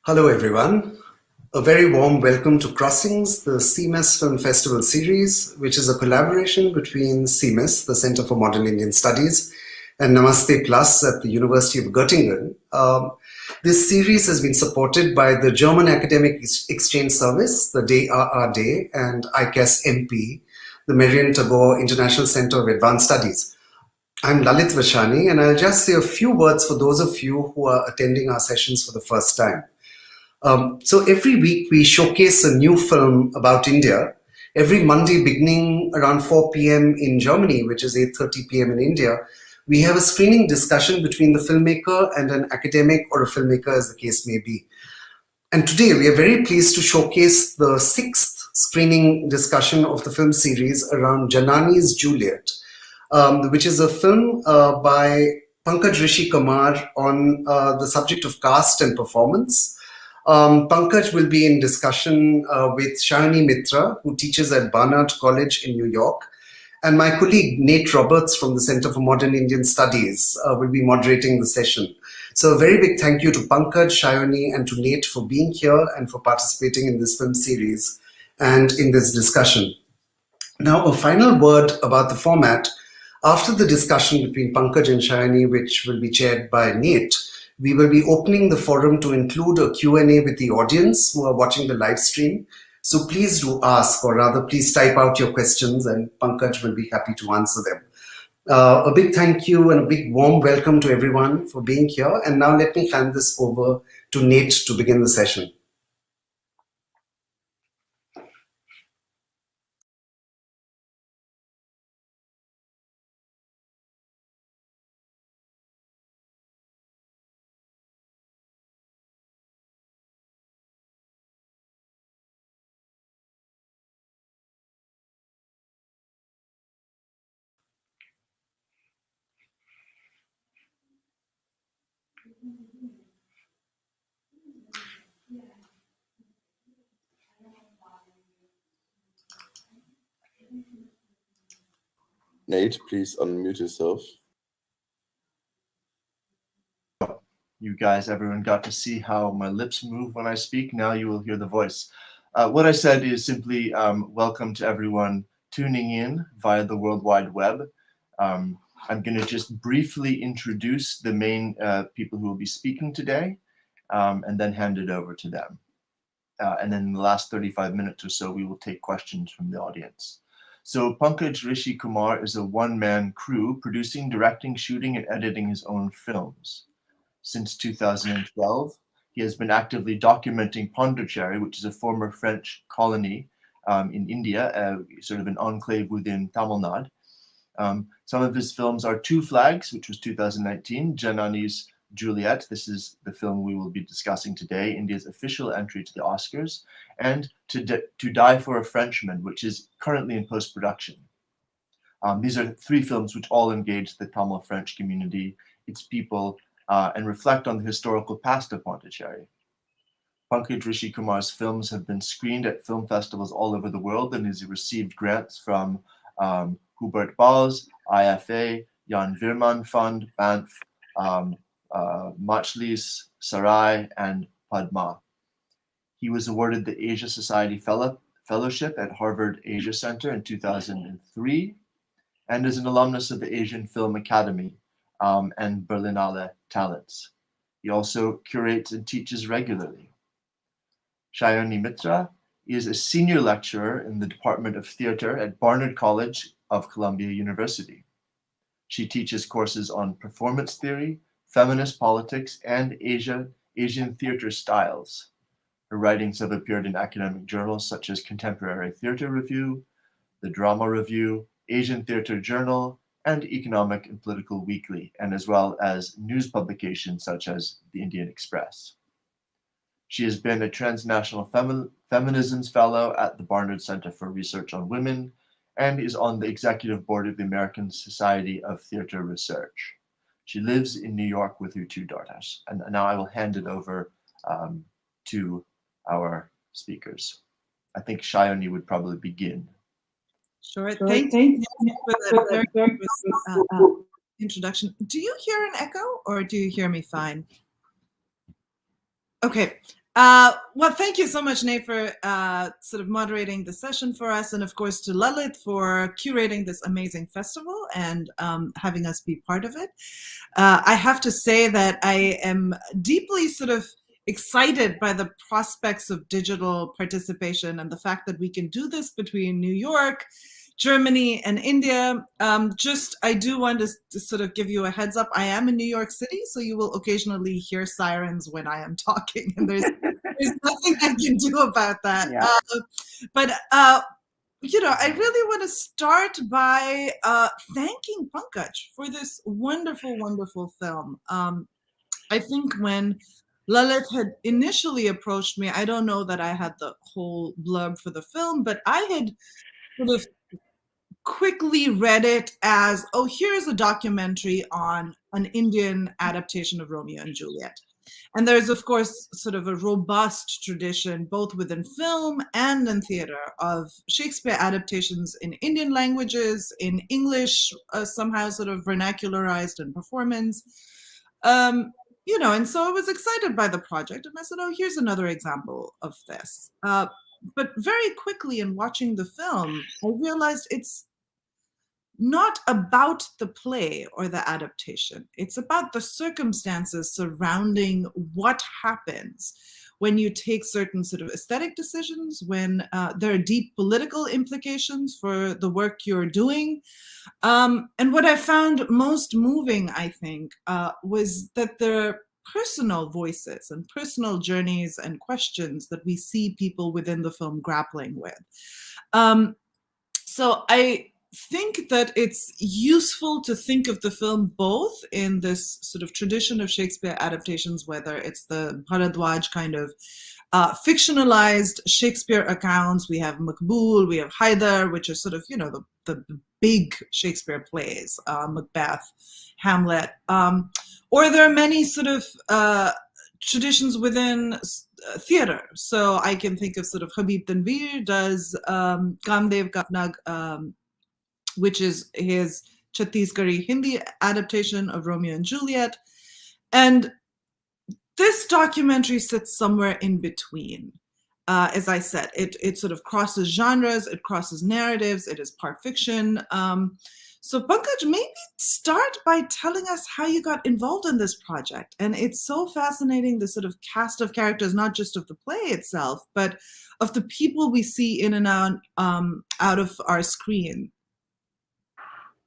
Hello everyone. A very warm welcome to Crossings, the CMS Film Festival series, which is a collaboration between CMS, the Center for Modern Indian Studies, and Namaste Plus at the University of Göttingen. This series has been supported by the German Academic Exchange Service, the DAAD, and ICAS MP, the Marian Tagore International Center of Advanced Studies. I'm Lalit Vashani, and I'll just say a few words for those of you who are attending our sessions for the first time. So every week we showcase a new film about India. Every Monday beginning around 4 p.m. in Germany, which is 8:30 p.m. in India, we have a screening discussion between the filmmaker and an academic or a filmmaker, as the case may be. And today we are very pleased to showcase the 6th screening discussion of the film series around Janani's Juliet, which is a film by Pankaj Rishi Kumar on the subject of caste and performance. Pankaj will be in discussion with Shayani Mitra, who teaches at Barnard College in New York, and my colleague Nate Roberts from the Center for Modern Indian Studies will be moderating the session. So a very big thank you to Pankaj, Shayani, and to Nate for being here and for participating in this film series and in this discussion. Now, a final word about the format. After the discussion between Pankaj and Shayani, which will be chaired by Nate, we will be opening the forum to include a Q&A with the audience who are watching the live stream. So please do ask, or rather please type out your questions and Pankaj will be happy to answer them. A big thank you and a big warm welcome to everyone for being here. And now let me hand this over to Nate to begin the session. Nate, please unmute yourself. You guys, everyone got to see how my lips move when I speak. Now you will hear the voice. What I said is simply welcome to everyone tuning in via the World Wide Web. I'm going to just briefly introduce the main people who will be speaking today and then hand it over to them. And then in the last 35 minutes or so, we will take questions from the audience. So Pankaj Rishi Kumar is a one-man crew producing, directing, shooting, and editing his own films. Since 2012, he has been actively documenting Pondicherry, which is a former French colony in India, sort of an enclave within Tamil Nadu. Some of his films are Two Flags, which was 2019, Janani's Juliet, this is the film we will be discussing today, India's official entry to the Oscars, and To Die for a Frenchman, which is currently in post-production. These are 3 films which all engage the Tamil French community, its people, and reflect on the historical past of Pondicherry. Pankaj Rishi Kumar's films have been screened at film festivals all over the world and has received grants from Hubert Bals, IFA, Jan Virman Fund, Banff, Majlis, Sarai, and Padma. He was awarded the Asia Society Fellowship at Harvard Asia Center in 2003 and is an alumnus of the Asian Film Academy and Berlinale Talents. He also curates and teaches regularly. Shayani Mitra is a senior lecturer in the Department of Theatre at Barnard College of Columbia University. She teaches courses on performance theory, feminist politics, and Asian theatre styles. Her writings have appeared in academic journals such as Contemporary Theatre Review, the Drama Review, Asian Theatre Journal, and Economic and Political Weekly, and as well as news publications such as the Indian Express. She has been a Transnational Feminisms Fellow at the Barnard Center for Research on Women and is on the executive board of the American Society of Theatre Research. She lives in New York with her 2 daughters. And now I will hand it over to our speakers. I think Shayani would probably begin. Sure. Thank you for the very good introduction. Do you hear an echo or do you hear me fine? Okay. Well, thank you so much, Nate, for sort of moderating the session for us, and of course to Lalit for curating this amazing festival and having us be part of it. I have to say that I am deeply sort of excited by the prospects of digital participation and the fact that we can do this between New York, Germany, and India. I do want to sort of give you a heads up. I am in New York City, so you will occasionally hear sirens when I am talking, and there's nothing I can do about that. Yeah. I really want to start by thanking Pankaj for this wonderful, wonderful film. I think when Lalit had initially approached me, I don't know that I had the whole blurb for the film, but I had sort of quickly read it as, oh, here's a documentary on an Indian adaptation of Romeo and Juliet. And there's, of course, sort of a robust tradition, both within film and in theater, of Shakespeare adaptations in Indian languages, in English, somehow sort of vernacularized in performance. And so I was excited by the project, and I said, oh, here's another example of this. But very quickly in watching the film, I realized it's not about the play or the adaptation. It's about the circumstances surrounding what happens when you take certain sort of aesthetic decisions, when there are deep political implications for the work you're doing. And what I found most moving, I think, was that there are personal voices and personal journeys and questions that we see people within the film grappling with. So I think that it's useful to think of the film both in this sort of tradition of Shakespeare adaptations, whether it's the Bharadwaj kind of fictionalized Shakespeare accounts. We have Makbul, we have Haidar, which are sort of, the big Shakespeare plays, Macbeth, Hamlet. Or there are many sort of traditions within theater. So I can think of sort of Habib Tanvir does Kamdev Kapnag, which is his Chhattisgarhi Hindi adaptation of Romeo and Juliet. And this documentary sits somewhere in between. As I said, it sort of crosses genres, it crosses narratives, it is part fiction. So Pankaj, maybe start by telling us how you got involved in this project. And it's so fascinating, the sort of cast of characters, not just of the play itself, but of the people we see in and out of our screen.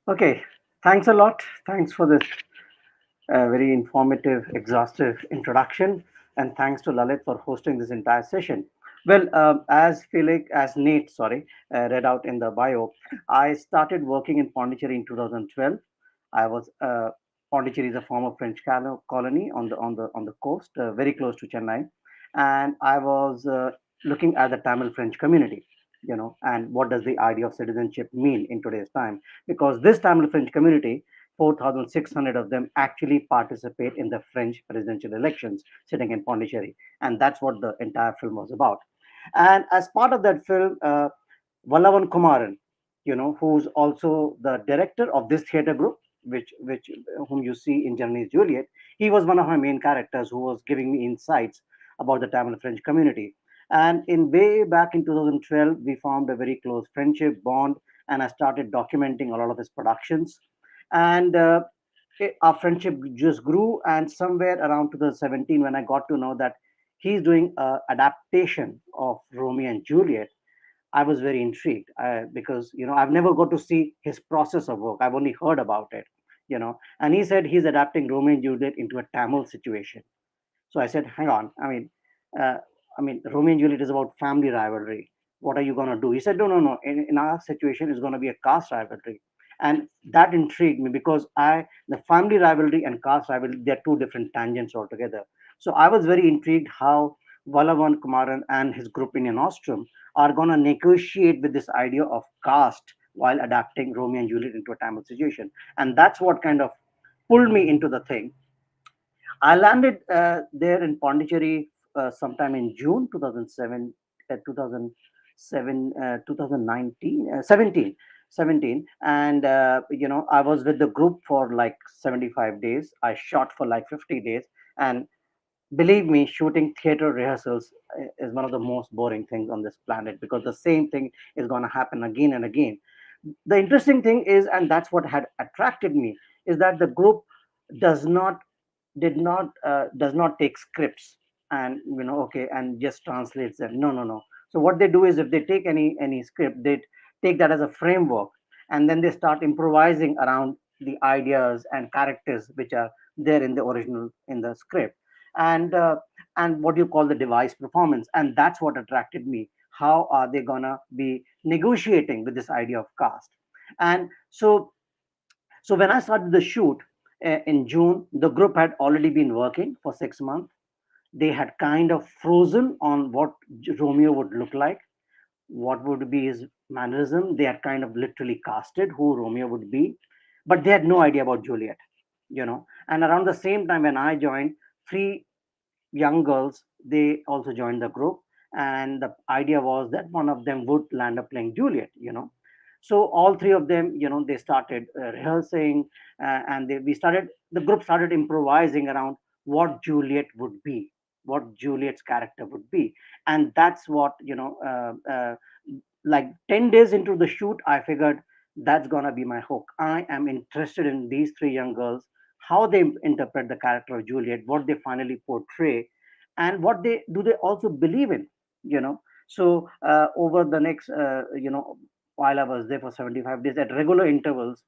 Okay, thanks a lot. Thanks for this very informative, exhaustive introduction. And thanks to Lalit for hosting this entire session. Well, as Nate, read out in the bio, I started working in Pondicherry in 2012. I was Pondicherry is a former French colony on the coast, very close to Chennai, and I was looking at the Tamil French community. And what does the idea of citizenship mean in today's time? Because this Tamil French community, 4,600 of them actually participate in the French presidential elections sitting in Pondicherry. And that's what the entire film was about. And as part of that film, Vallavan Kumaran, who's also the director of this theater group, which whom you see in Janani's Juliet, he was one of my main characters who was giving me insights about the Tamil French community. And in way back in 2012, we formed a very close friendship bond, and I started documenting a lot of his productions. And our friendship just grew. And somewhere around 2017, when I got to know that he's doing an adaptation of Romeo and Juliet, I was very intrigued because I've never got to see his process of work. I've only heard about it. And he said he's adapting Romeo and Juliet into a Tamil situation. So I said, hang on. Uh, Romeo and Juliet is about family rivalry. What are you going to do? He said, no. In our situation, it's going to be a caste rivalry. And that intrigued me because the family rivalry and caste rivalry, they're two different tangents altogether. So I was very intrigued how Vallavan Kumaran and his group Indianostrum are going to negotiate with this idea of caste while adapting Romeo and Juliet into a Tamil situation. And that's what kind of pulled me into the thing. I landed there in Pondicherry sometime in June 2007, 17, and I was with the group for like 75 days. I shot for like 50 days, and believe me, shooting theater rehearsals is one of the most boring things on this planet, because the same thing is going to happen again and again. The interesting thing is, and that's what had attracted me, is that the group does not does not take scripts and, okay, and just translates them. No, no, no. So what they do is, if they take any script, they take that as a framework, and then they start improvising around the ideas and characters which are there in the original, in the script. And what you call the device performance, and that's what attracted me. How are they gonna be negotiating with this idea of caste? And so when I started the shoot in June, the group had already been working for 6 months. They had kind of frozen on what Romeo would look like, what would be his mannerism. They had kind of literally casted who Romeo would be, but they had no idea about Juliet. And around the same time when I joined, three young girls, they also joined the group, and the idea was that one of them would land up playing Juliet. So all three of them, they started rehearsing, and the group started improvising around what Juliet would be, what Juliet's character would be. And that's what, like 10 days into the shoot, I figured that's gonna be my hook. I am interested in these three young girls, how they interpret the character of Juliet, what they finally portray, and what they do they also believe in. So over the next, while I was there for 75 days at regular intervals,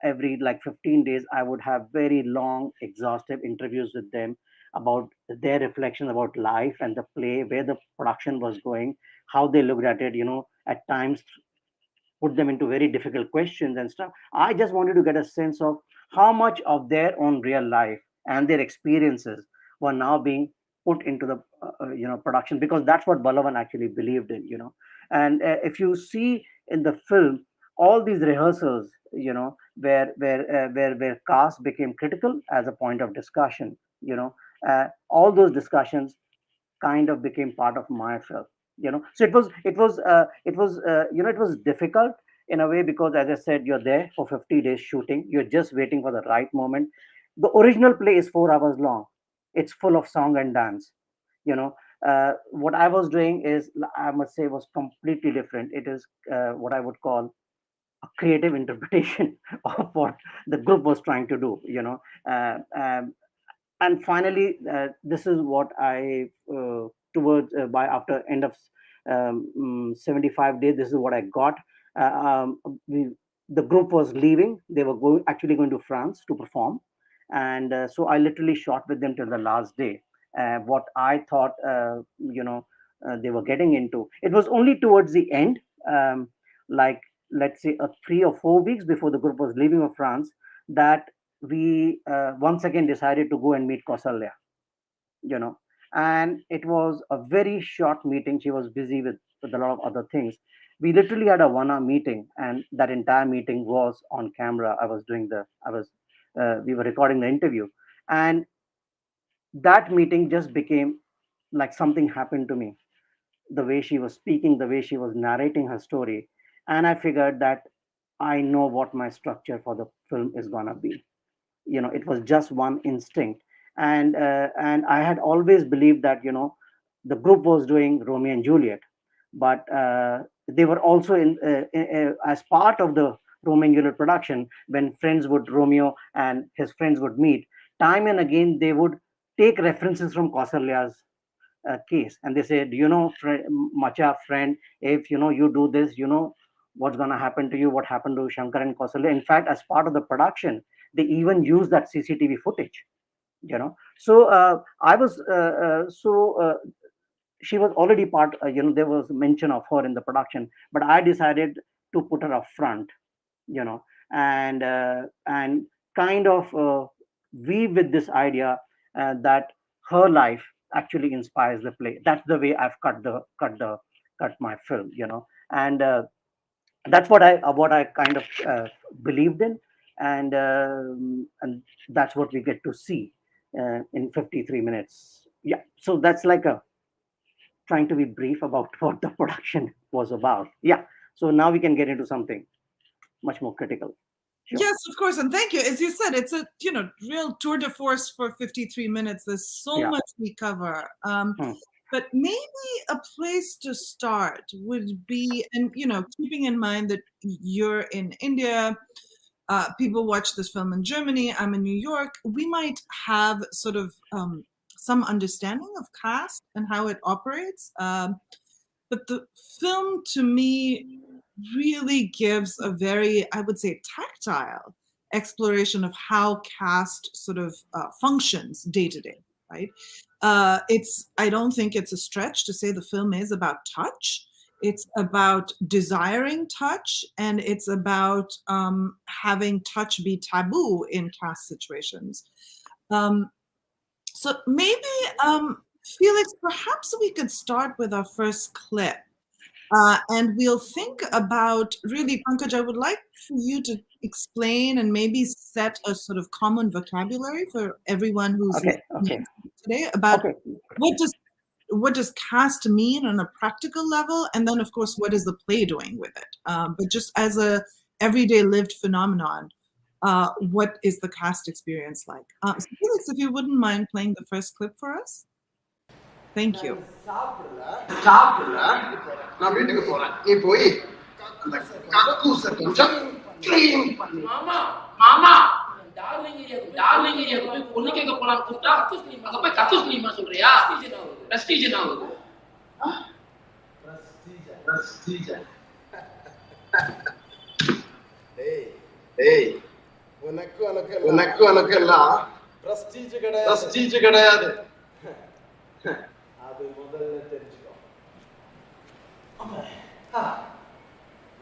every like 15 days, I would have very long, exhaustive interviews with them about their reflection about life and the play, where the production was going, how they looked at it. At times put them into very difficult questions and stuff. I just wanted to get a sense of how much of their own real life and their experiences were now being put into the production, because that's what Balavan actually believed in. And if you see in the film, all these rehearsals, where caste became critical as a point of discussion, all those discussions kind of became part of my film. So it was difficult in a way, because as I said, you're there for 50 days shooting, you're just waiting for the right moment. The original play is 4 hours long. It's full of song and dance. What I was doing is, I must say, was completely different. It is what I would call a creative interpretation of what the group was trying to do. uh, um, and finally, this is what I towards by after end of 75 days, this is what I got. We, the group was leaving. They were actually going to France to perform, and so I literally shot with them till the last day. What I thought, they were getting into, it was only towards the end, like, let's say 3 or 4 weeks before the group was leaving for France, that we once again decided to go and meet Kausalya. you know and it was a very short meeting. She was busy with a lot of other things. We literally had a 1 hour meeting, and that entire meeting was on camera. I was We were recording the interview, and that meeting just became like something happened to me. The way she was speaking, the way she was narrating her story, and I figured that I know what my structure for the film is gonna be. It was just one instinct. And I had always believed that, the group was doing Romeo and Juliet, but they were also as part of the Romeo and Juliet production. When friends would Romeo and his friends would meet, time and again they would take references from Kausalya's case, and they said, Macha friend, if you do this, what's going to happen to you, what happened to Shankar and Kausalya. In fact, as part of the production, they even use that CCTV footage. So I was so she was already part. There was mention of her in the production, but I decided to put her up front. you know and kind of weave with this idea that her life actually inspires the play. That's the way I've cut my film. And that's what I kind of believed in. And that's what we get to see in 53 minutes. Yeah, so that's like a trying to be brief about what the production was about. Yeah, so now we can get into something much more critical. Sure. Yes, of course, and thank you. As you said, it's a real tour de force for 53 minutes. There's so much we cover. But maybe a place to start would be, and keeping in mind that you're in India, people watch this film in Germany, I'm in New York, we might have sort of some understanding of caste and how it operates. But the film, to me, really gives a very, I would say, tactile exploration of how caste sort of functions day to day, right? I don't think it's a stretch to say the film is about touch. It's about desiring touch, and it's about having touch be taboo in caste situations. So maybe, Felix, perhaps we could start with our first clip. And we'll think about, really, Pankaj, I would like for you to explain and maybe set a sort of common vocabulary for everyone who's listening today about what does caste mean on a practical level, and then, of course, what is the play doing with it? But just as a everyday lived phenomenon, what is the caste experience like? So Felix, if you wouldn't mind playing the first clip for us. Thank you. சாப்பிடல நான் வீட்டுக்கு போறேன் நீ போய் அந்த கக்கூச கொஞ்சம் clean பண்ணு மாமா மாமா டார்லிங் ஏரியாவுக்கு போய் பொண்ணு கேட்க போலான்னு கூப்பிட்டா அங்க போய் கக்கூஸ் கிளீமா சொல்றியா பிரஸ்டீஜ் என்ன ஆகுது பிரஸ்டீஜ் டேய் உனக்கு எல்லாம் பிரஸ்டீஜ் கிடையாது அது முதல்ல தெரிஞ்சுக்கோ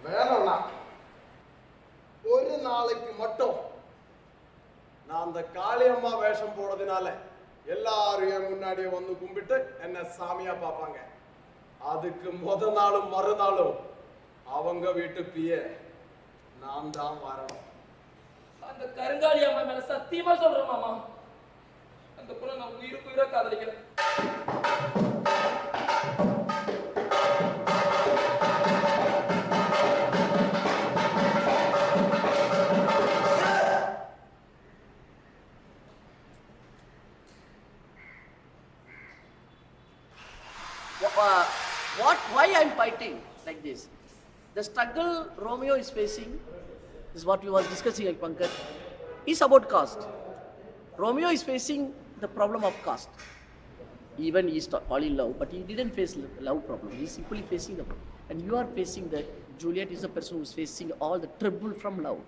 வேணும்னா ஒரு நாளைக்கு மட்டும் நான் அந்த காளியம்மா வேஷம் போடுறதுனால எல்லாரும் என் முன்னாடியே வந்து கும்பிட்டு என்ன சாமியா பார்ப்பாங்க. அதுக்கு முத நாளும் மறுநாளும் அவங்க வீட்டு பிய நான் தான் வரணும். அந்த கருங்காலி அம்மா மேல சத்தியமா சொல்றேன் மாமா, அந்த பொண்ணை நான் உயிருக்கு உயிரா காதலிக்கிறேன். Why I'm fighting like this? The struggle Romeo is facing is what we were discussing at Pankaj. Is about caste. Romeo is facing the problem of caste. Even he fall in love, but he didn't face love problem. He's simply facing the problem. And you are facing that. Juliet is the person who is facing all the trouble from love.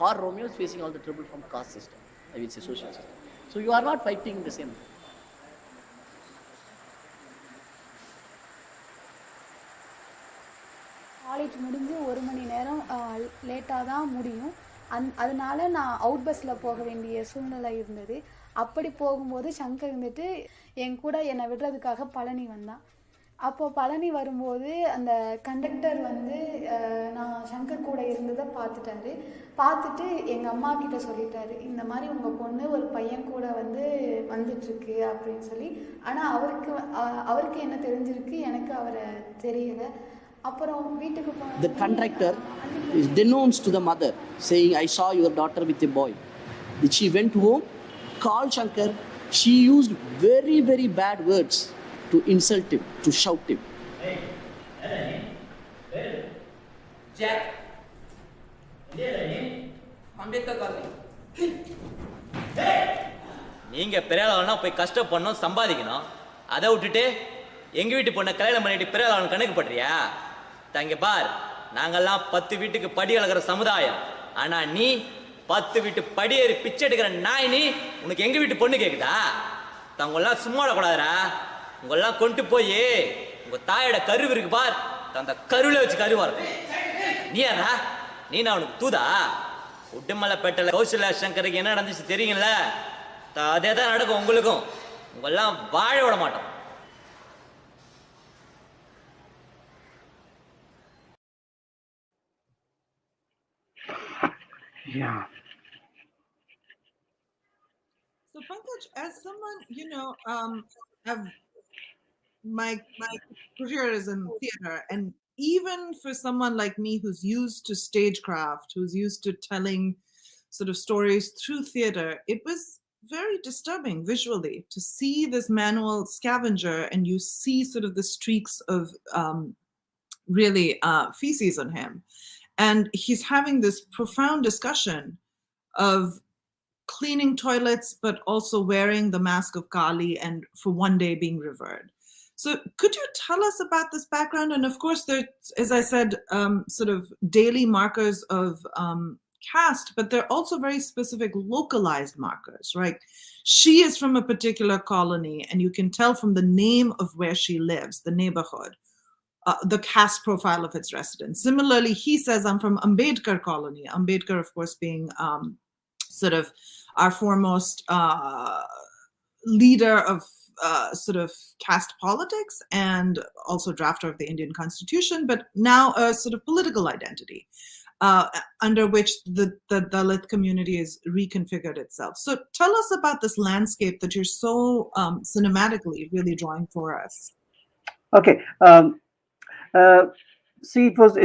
Or Romeo is facing all the trouble from caste system. I will say social system. So you are not fighting the same. College முடிஞ்சு 1 மணி நேரம் லேட்டாக தான் முடியும். அதனால நான் out பஸ்ஸில் போக வேண்டிய சூழ்நிலை இருந்தது. அப்படி போகும்போது சங்கர் இருந்துட்டு என் கூட என்னை விடுறதுக்காக பழனி வந்தான். அப்போது பழனி வரும்போது அந்த கண்டக்டர் வந்து நான் சங்கர் கூட இருந்ததை பார்த்துட்டு எங்கள் அம்மா கிட்ட சொல்லிட்டாரு, இந்த மாதிரி உங்கள் பொண்ணு ஒரு பையன் கூட வந்துட்டுருக்கு அப்படின்னு சொல்லி. ஆனால் அவருக்கு என்ன தெரிஞ்சிருக்கு, எனக்கு அவரை தெரியலை. The contractor is denounced to the mother, saying, I saw your daughter with a boy. Then she went home, called Shankar. She used very, very bad words to insult him, to shout him. Jack. நீங்க பெரியாளவனா போய் கஷ்டப்படணும், சம்பாதிக்கணும். அதை விட்டுட்டு எங்க வீட்டு பொண்ணை கல்யாணம் பண்ணிட்டு பெரியாளவன் கணக்கு பண்றியா? தங்க பார், நாங்கெல்லாம் 10 வீட்டுக்கு படி அளக்கிற சமுதாயம். ஆனா நீ 10 வீட்டு படியேறி பிச்சை எடுக்கிற நாய். நீ உனக்கு எங்க வீட்டு பொண்ணு கேக்குதா? தங்கெல்லாம் சும்மா விடக்கூடாதுரா. உங்கெல்லாம் கொண்டு போய் உங்க தாயோட கருவு இருக்கு பார், அந்த கருவில வச்சு கருவா இருக்கும். நீ யாரா? நீ நான் உனக்கு தூதா? உடுமலைப்பேட்டையில கௌசல்யா சங்கருக்கு என்ன நடந்துச்சு தெரியுங்கள? அதே தான் நடக்கும் உங்களுக்கும். உங்கெல்லாம் வாழ விட மாட்டோம். Yeah. So Pankaj, as someone, my career is in theater, and even for someone like me who's used to stagecraft, who's used to telling sort of stories through theater, it was very disturbing visually to see this manual scavenger, and you see sort of the streaks of really feces on him. And he's having this profound discussion of cleaning toilets, but also wearing the mask of Kali and for one day being revered. So could you tell us about this background? And of course, there, as I said, sort of daily markers of caste, but they're also very specific localized markers, right? She is from a particular colony, and you can tell from the name of where she lives, the neighborhood, the caste profile of its residents. Similarly, he says, I'm from Ambedkar colony. Ambedkar, of course, being sort of our foremost leader of sort of caste politics and also drafter of the Indian Constitution, but now a sort of political identity under which the Dalit community is reconfigured itself. So tell us about this landscape that you're so cinematically really drawing for us. Okay. See, it was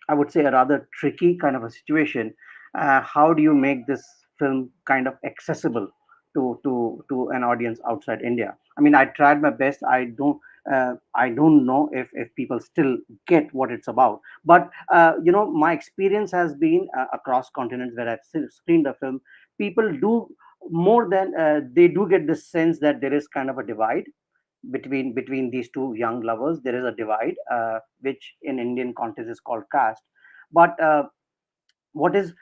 I would say a rather tricky kind of a situation. How do you make this film kind of accessible to an audience outside India? I mean, I tried my best. I don't know if people still get what it's about. But my experience has been across continents where I've screened the film. People do more than they do get the sense that there is kind of a divide between these two young lovers. There is a divide, which in Indian context is called caste. But what is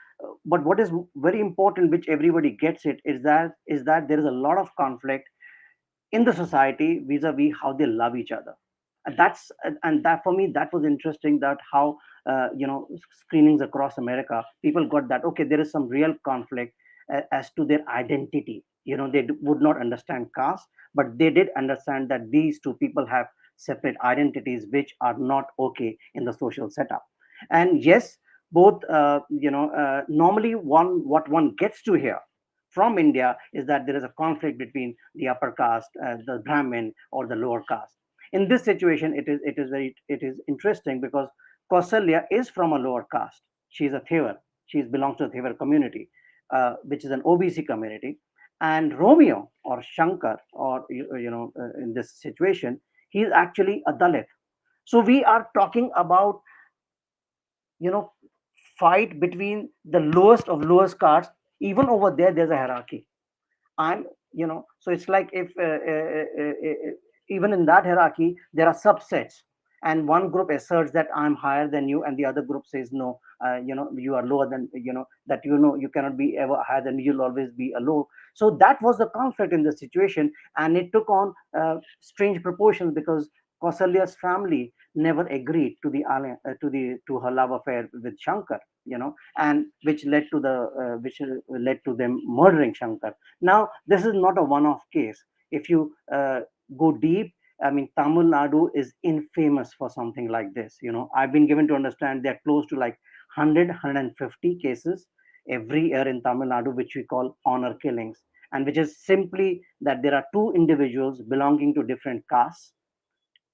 what is very important, which everybody gets it, is that there is a lot of conflict in the society vis-a-vis how they love each other. And that for me, that was interesting, that how screenings across America, people got that, okay, there is some real conflict as to their identity. They would not understand caste, but they did understand that these two people have separate identities which are not okay in the social setup. And yes, both normally what one gets to hear from India is that there is a conflict between the upper caste, the Brahmin, or the lower caste. In this situation, it is interesting because Kausalya is from a lower caste. She is a Thevar. She belongs to the Thevar community, which is an OBC community. And Romeo, or Shankar, or in this situation, he is actually a Dalit. So we are talking about fight between the lowest of lowest castes. Even over there, there's a hierarchy. And so it's like if even in that hierarchy there are subsets, and one group asserts that I'm higher than you, and the other group says no, you are lower than, that you cannot be ever higher than me, you'll always be a low. So that was the conflict in the situation, and it took on strange proportions because Kausalya's family never agreed to to her love affair with Shankar, and which led to them murdering Shankar. Now, this is not a one-off case. If you go deep, I mean, Tamil Nadu is infamous for something like this. I've been given to understand they're close to like 150 cases every year in Tamil Nadu, which we call honor killings, and which is simply that there are two individuals belonging to different castes,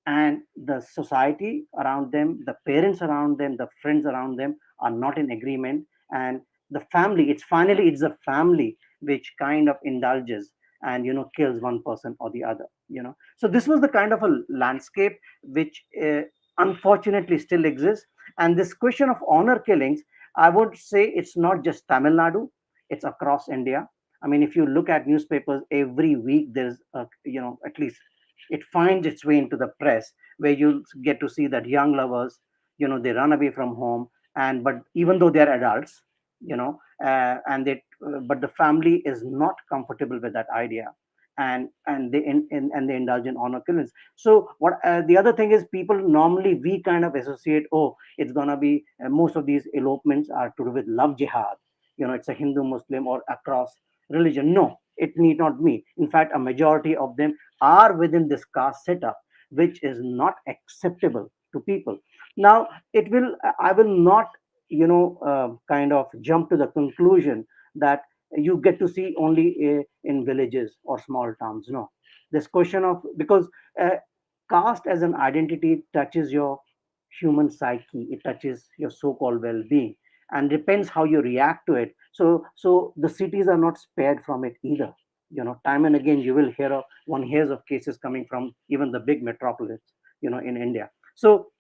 and the society around them, the parents around them, the friends around them are not in agreement, and the family, it's the family which kind of indulges and kills one person or the other. So this was the kind of a landscape which unfortunately still exists. And this question of honor killings, I would say it's not just Tamil Nadu, it's across India. I mean, if you look at newspapers every week, there's at least it finds its way into the press, where you get to see that young lovers, they run away from home, and but even though they're adults, and they but the family is not comfortable with that idea, and they indulge in honor killings. So what the other thing is, people normally, we kind of associate, oh, it's gonna be most of these elopements are to do with love jihad, it's a Hindu Muslim or across religion. No, it need not be. In fact, a majority of them are within this caste setup, which is not acceptable to people. Now, I will not kind of jump to the conclusion that you get to see only in villages or small towns. No, this question of, because caste as an identity touches your human psyche, it touches your so-called well-being, and depends how you react to it. So the cities are not spared from it either. Time and again you will hear of one hears of cases coming from even the big metropolis, in India. So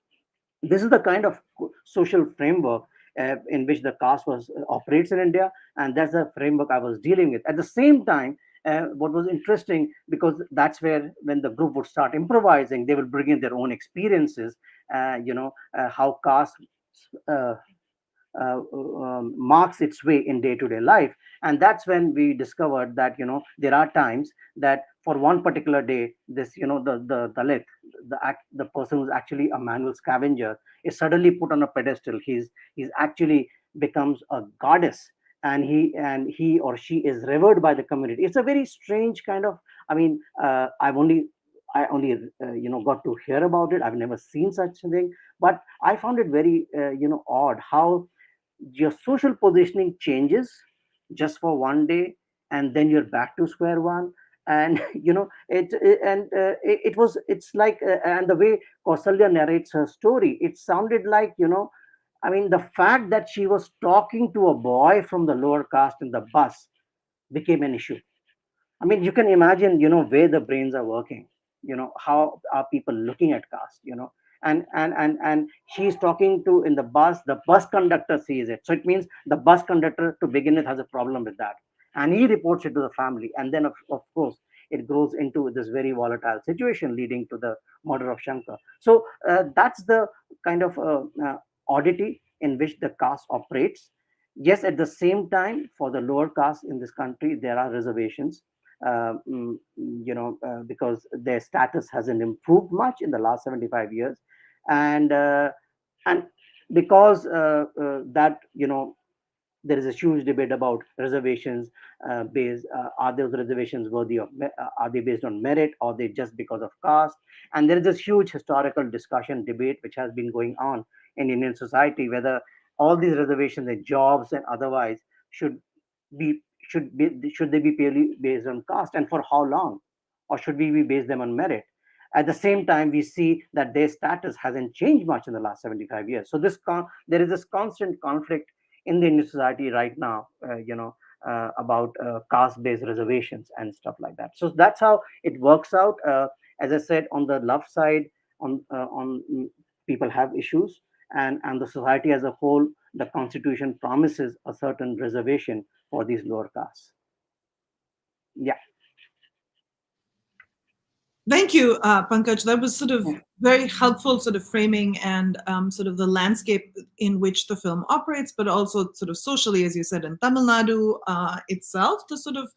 this is the kind of social framework in which the caste was operates in India, and that's the framework I was dealing with. At the same time, what was interesting, because that's where when the group would start improvising, they will bring in their own experiences, how caste uh, marks its way in day-to-day life. And that's when we discovered that there are times that for one particular day, this the Dalit, the person who's actually a manual scavenger, is suddenly put on a pedestal. He's actually becomes a goddess, and he or she is revered by the community. It's a very strange kind of, I mean, I only got to hear about it. I've never seen such a thing, but I found it very odd how your social positioning changes just for one day, and then you're back to square one. And it's like, and the way Kausalya narrates her story, it sounded like, I mean, the fact that she was talking to a boy from the lower caste in the bus became an issue. I mean, you can imagine, where the brains are working. How are people looking at caste? And she's talking to in the bus. The bus conductor sees it, so it means the bus conductor, to begin with, has a problem with that, and he reports it to the family, and then of course it grows into this very volatile situation, leading to the murder of Shankar. So that's the kind of oddity in which the caste operates. Yes, at the same time, for the lower caste in this country, there are reservations, because their status hasn't improved much in the last 75 years. And uh, and because that, there is a huge debate about reservations based, are those reservations worthy of are they based on merit, or they just because of caste? And there is this huge historical discussion debate which has been going on in Indian society, whether all these reservations in jobs and otherwise should be should they be purely based on caste, and for how long, or should we be based them on merit? At the same time, we see that their status hasn't changed much in the last 75 years. So there is this constant conflict in the Indian society right now, about caste-based reservations and stuff like that. So that's how it works out. As I said, on the love side, people have issues, and the society as a whole, the constitution promises a certain reservation for these lower castes. Yeah. Thank you, Pankaj. That was sort of very helpful sort of framing and sort of the landscape in which the film operates, but also sort of socially, as you said, in Tamil Nadu itself, the sort of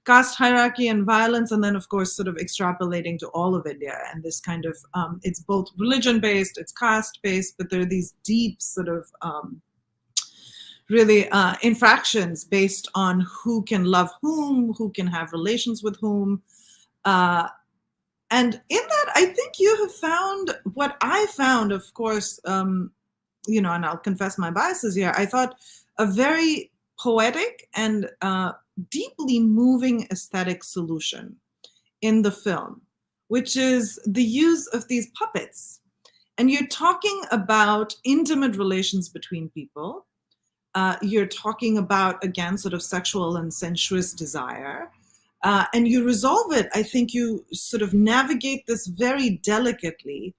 caste hierarchy and violence, and then of course sort of extrapolating to all of India. And this kind of, it's both religion-based, it's caste-based, but there are these deep sort of really infractions based on who can love whom, who can have relations with whom. And in that, I think you have found what I found, of course, and I'll confess my biases here. I thought a very poetic and deeply moving aesthetic solution in the film, which is the use of these puppets. And you're talking about intimate relations between people. You're talking about, again, sort of sexual and sensuous desire. And you resolve it. I think you sort of navigate this very delicately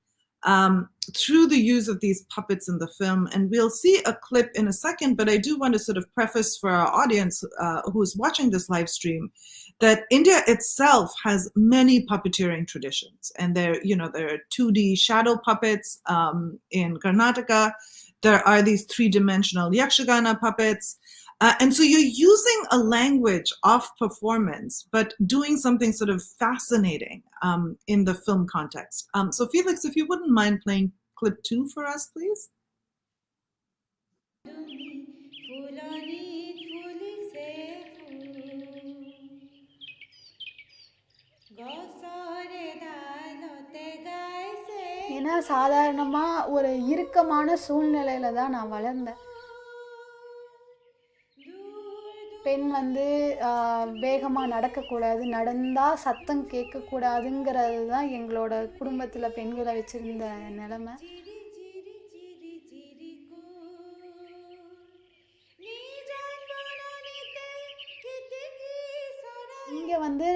through the use of these puppets in the film. And we'll see a clip in a second, but I do want to sort of preface for our audience who's watching this live stream that India itself has many puppeteering traditions. And there are 2D shadow puppets in Karnataka. There are these three-dimensional Yakshagana puppets. And so you're using a language of performance, but doing something sort of fascinating in the film context. So Felix, if you wouldn't mind playing clip 2 for us, please. ஏன்னா சாதாரணமாக ஒரு இறுக்கமான சூழ்நிலையில் தான் நான் வளர்ந்தேன். பெண் வந்து வேகமாக நடக்கக்கூடாது, நடந்தால் சத்தம் கேட்கக்கூடாதுங்கிறது தான் எங்களோட குடும்பத்தில் பெண்களை வச்சுருந்த நிலமை. இங்கே வந்து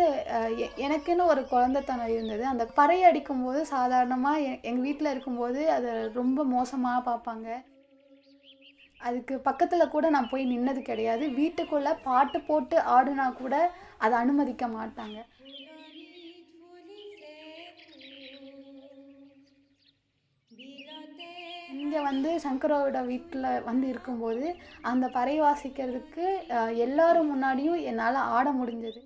எனக்குன்னு ஒரு குழந்தைத்தனம் இருந்தது. அந்த பறை அடிக்கும்போது சாதாரணமாக எங்கள் வீட்டில் இருக்கும்போது அதை ரொம்ப மோசமாக பார்ப்பாங்க. அதுக்கு பக்கத்தில் கூட நான் போய் நின்னது கிடையாது. வீட்டுக்குள்ளே பாட்டு போட்டு ஆடுனா கூட அதை அனுமதிக்க மாட்டாங்க. இங்கே வந்து சங்கரோட வீட்டில் வந்து இருக்கும்போது அந்த பறை வாசிக்கிறதுக்கு எல்லாரும் முன்னாடியும் என்னால் ஆட முடிஞ்சது.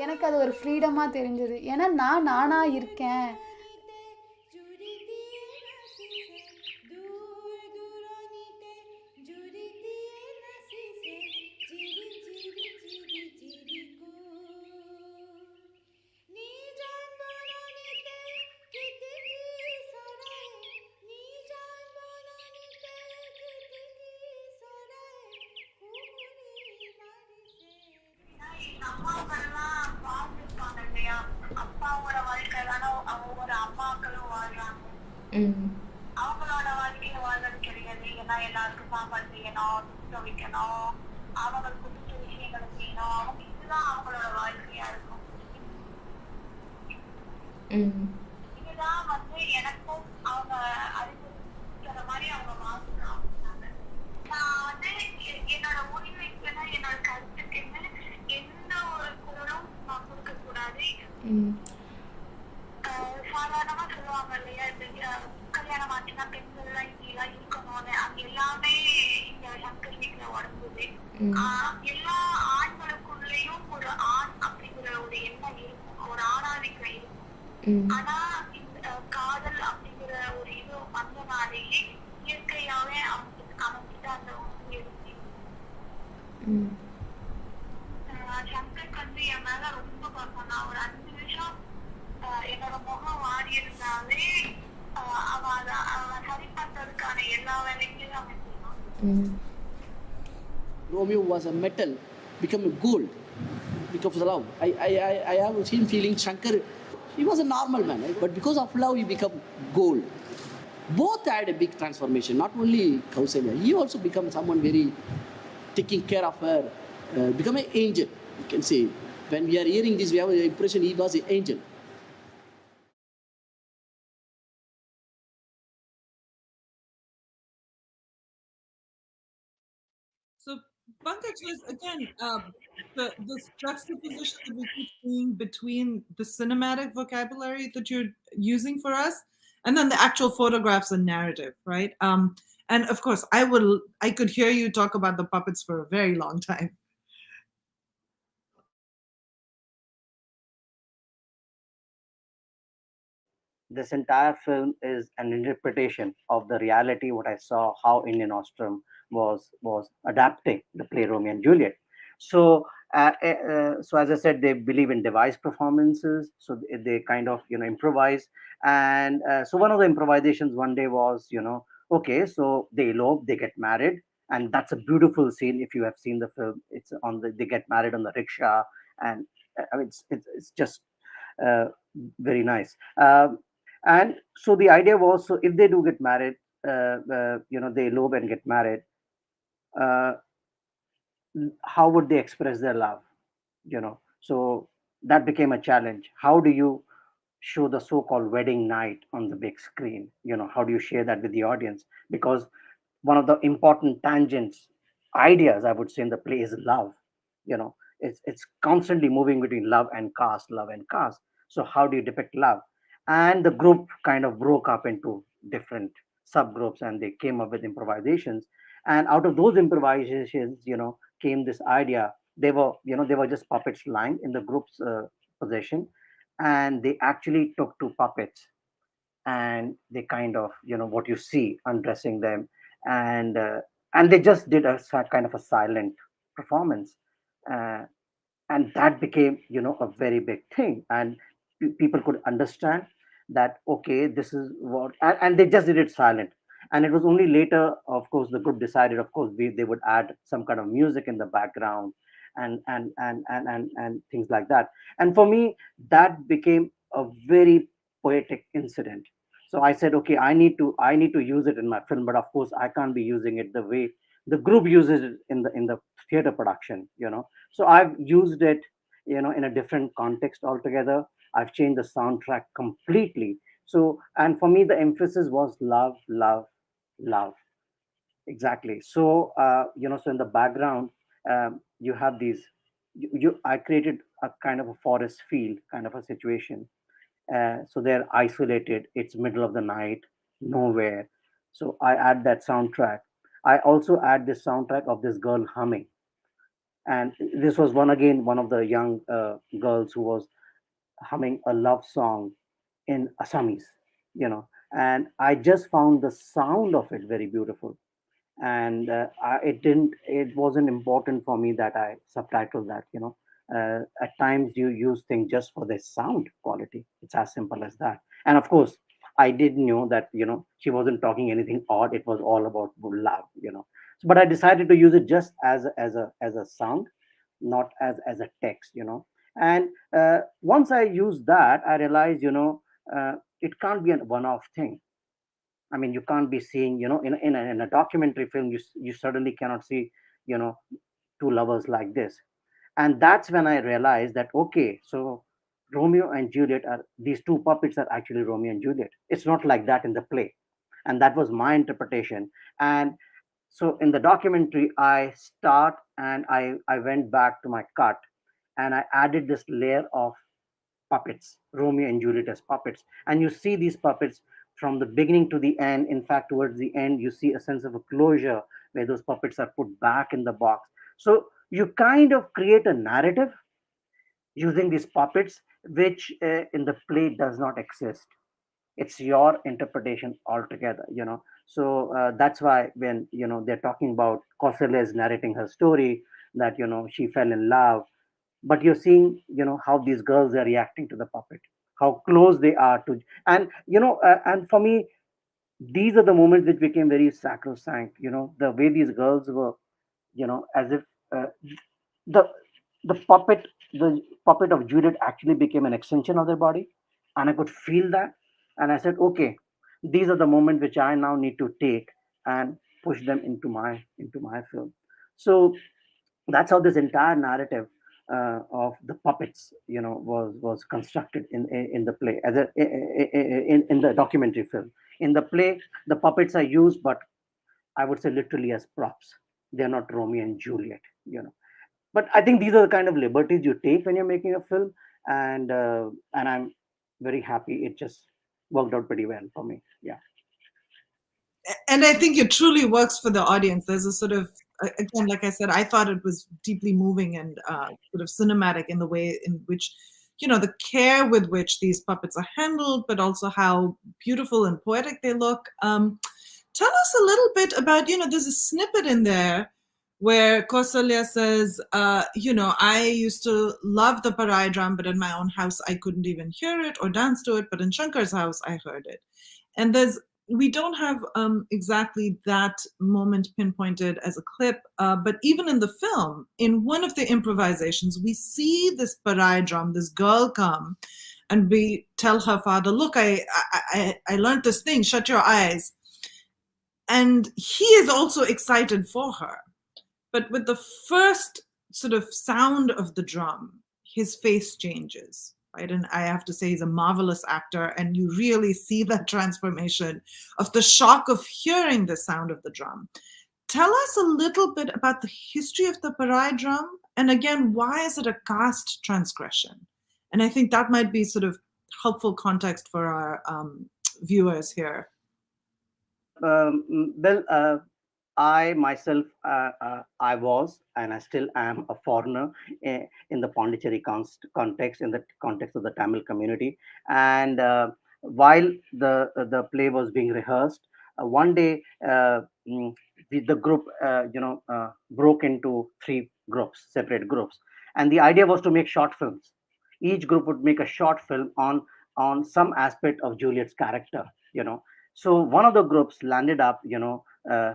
எனக்கு அது ஒரு ஃப்ரீடமாக தெரிஞ்சது. ஏன்னா நானாக இருக்கேன். அவங்களோட வாழ்க்கையை வாழ்றது கிடையாது. ஏன்னா எல்லாருக்கும் சாப்பாடு செய்யணும், துவைக்கணும், அவங்களுக்கு பிடிச்ச விஷயங்களை செய்யணும். அவங்க இதுதான் அவங்களோட வாழ்க்கையா இருக்கும். இதுதான் வந்து எனக்கும் அவங்க அறிவுறுத்துற மாதிரி அவங்க வாழ்ந்துட்டாங்க. நான் வந்து என்னோட முடிவுக்குன்னு என்னோட கருத்துக்குன்னு எந்த ஒரு குரலும் நான் கொடுக்க கூடாது. சாதாரணமா சொல்லுவாங்க இல்லையா, கல்யாணம் ஆச்சுன்னா பெண்கள் எல்லாம் இப்படிலாம் இருக்கணும்னு. அது எல்லாமே இந்த சங்கர் வீட்டுல உடம்புது. எல்லா ஆண்களுக்குள்ளேயும் ஒரு ஆண் அப்படிங்கிற ஒரு எண்ணம் இருக்கும், ஒரு ஆணாதிக்கம் இருக்கும். ஆனா இந்த காதல் அப்படிங்கிற ஒரு இது வந்தனாலேயே இயற்கையாவே அமைச்சுட்டு அந்த உணவு எடுத்து சங்கருக்கு வந்து என் மேல ரொம்ப பார்ப்போம். நான் ஒரு 5 நிமிஷம் என்னோட முகம் வாடி இருந்தாலே அவன் சரி பண்றதுக்கான எல்லா வேலைகளையும் அவன் செய்வான். Romeo was a metal, become a gold because of love. I have seen feeling Shankar, he was a normal man, right? But because of love he become gold. Both had a big transformation, not only Kausalya, he also become someone very taking care of her, become an angel, you can say. When we are hearing this, we have the impression he was an angel. So Pankaj was again this juxtaposition that we keep seeing between the cinematic vocabulary that you're using for us and then the actual photographs and narrative, right? And of course, I could hear you talk about the puppets for a very long time. This entire film is an interpretation of the reality, what I saw, how Indianostrum was adapting the play Romeo and Juliet. So, so as I said, they believe in devised performances. So they kind of improvise. And so one of the improvisations one day was okay, so they elope, they get married, and that's a beautiful scene. If you have seen the film, it's on they get married on the rickshaw, and I mean, it's just very nice. And so the idea was, so if they do get married, they elope and get married, how would they express their love? So that became a challenge. How do you show the so-called wedding night on the big screen? How do you share that with the audience? Because one of the important tangents, ideas, I would say, in the play is love. It's constantly moving between love and caste. So how do you depict love? And the group kind of broke up into different subgroups, and they came up with improvisations. And out of those improvisations, came this idea. They were just puppets lying in the group's possession, and they actually took 2 puppets, and they kind of, what you see, undressing them, and they just did a kind of a silent performance, and that became, a very big thing, and people could understand. that okay, this is what, and they just did it silent. And it was only later, of course, the group decided, of course, they would add some kind of music in the background, and things like that. And for me, that became a very poetic incident. So I said, okay, I need to use it in my film, but of course, I can't be using it the way the group uses it in the theater production. So I've used it, in a different context altogether. I've changed the soundtrack completely. So, and for me, the emphasis was love, love, love. Exactly. So, so in the background, you have these. I created a kind of a forest field kind of a situation. So they're isolated. It's middle of the night, nowhere. So I add that soundtrack. I also add this soundtrack of this girl humming, and this was one of the young girls who was humming a love song in Assamese, and I just found the sound of it very beautiful. And it wasn't important for me that I subtitle that. At times you use things just for the sound quality. It's as simple as that. And of course, I did know that she wasn't talking anything odd. It was all about love. But I decided to use it just as a sound, not as a text. And once I used that, I realized it can't be a one-off thing. I mean, you can't be seeing, in a documentary film, you suddenly cannot see, you know, two lovers like this. And that's when I realized that, okay, so Romeo and Juliet are, these two puppets are actually Romeo and Juliet. It's not like that in the play. And that was my interpretation. And so in the documentary, I start and I went back to my cut, and I added this layer of puppets, Romeo and Juliet as puppets. And you see these puppets from the beginning to the end. In fact, towards the end, you see a sense of a closure where those puppets are put back in the box. So you kind of create a narrative using these puppets, which in the play does not exist. It's your interpretation altogether. So that's why when they're talking about Kausalya is narrating her story, that she fell in love, but you're seeing how these girls are reacting to the puppet, how close they are to. And and for me, these are the moments which became very sacrosanct. The way these girls were, as if the the puppet of Juliet actually became an extension of their body, and I could feel that. And I said, okay, these are the moments which I now need to take and push them into my film. So that's how this entire narrative of the puppets was constructed in the play, as in the documentary film. In the play, the puppets are used, but I would say literally as props. They're not Romeo and Juliet. But I think these are the kind of liberties you take when you're making a film. And I'm very happy it just worked out pretty well for me. Yeah. And I think it truly works for the audience. There's a sort of, again, like I said, I thought it was deeply moving and sort of cinematic in the way in which, the care with which these puppets are handled, but also how beautiful and poetic they look. Tell us a little bit about, there's a snippet in there where Kausalya says, I used to love the parai drum, but in my own house, I couldn't even hear it or dance to it. But in Shankar's house, I heard it. And we don't have exactly that moment pinpointed as a clip, but even in the film, in one of the improvisations, we see this parai drum, this girl come, and we tell her father, look, I learned this thing, shut your eyes. And he is also excited for her. But with the first sort of sound of the drum, his face changes, right? And I have to say, he's a marvelous actor, and you really see that transformation of the shock of hearing the sound of the drum. Tell us a little bit about the history of the parai drum, and again, why is it a caste transgression? And I think that might be sort of helpful context for our viewers here. Well, I myself, I was, and I still am a foreigner in the Pondicherry context, in the context of the Tamil community. And while the play was being rehearsed, one day the group, broke into three groups, separate groups, and the idea was to make short films. Each group would make a short film on on some aspect of Juliet's character. So one of the groups landed up,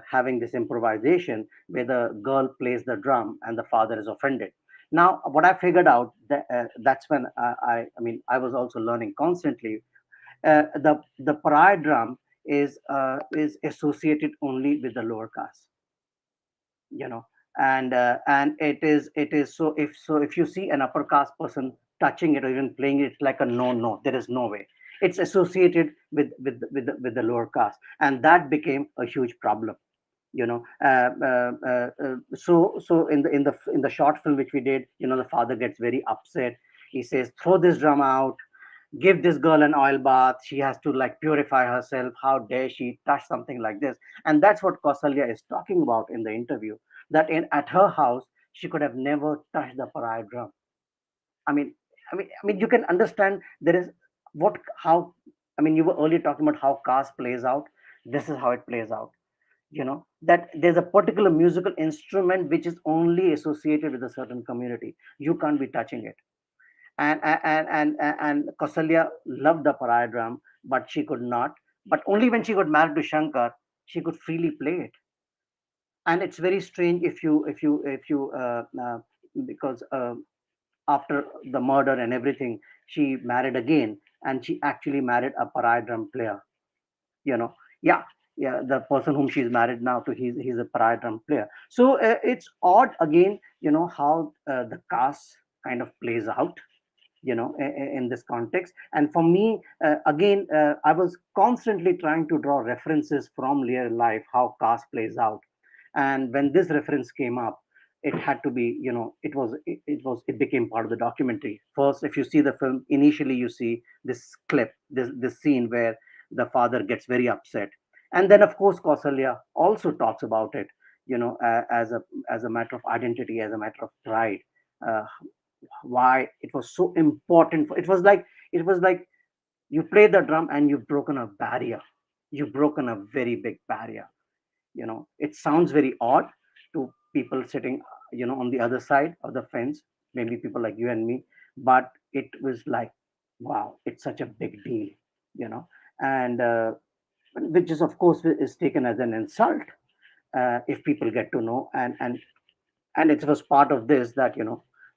having this improvisation where the girl plays the drum and the father is offended. Now, what I figured out, that's when I was also learning constantly. The pariah drum is associated only with the lower caste, you know and it is if you see an upper caste person touching it or even playing it, it's like a no, there is no way. It's associated with the lower caste, and that became a huge problem. So in the short film which we did, the father gets very upset. He says, throw this drama out, give this girl an oil bath, she has to like purify herself, how dare she touch something like this. And that's what Kausalya is talking about in the interview, that at her house she could have never touched the pariah drum. I mean you can understand there is what how you were earlier talking about how caste plays out. This is how it plays out. That there's a particular musical instrument which is only associated with a certain community. You can't be touching it. And Kausalya loved the pariah drum, but she could not. But only when she got married to Shankar, she could freely play it. And it's very strange if you because after the murder and everything, she married again, and she actually married a pariah drum player. You know, yeah, yeah, the person whom she's married now to, he's a pariah drum player. So it's odd again, how the caste kind of plays out, in this context. And for me, again, I was constantly trying to draw references from real life, how caste plays out. And when this reference came up, it had to be, it became part of the documentary. First, if you see the film, initially you see this clip, this scene where the father gets very upset, and then of course Kausalya also talks about it, as a matter of identity, as a matter of pride. uh, why it was so important it was like you play the drum and you've broken a barrier. You've broken a very big barrier. It sounds very odd to people sitting, on the other side of the fence, maybe people like you and me, but it was like, wow, it's such a big deal. And which is of course is taken as an insult, if people get to know. And it was part of this that,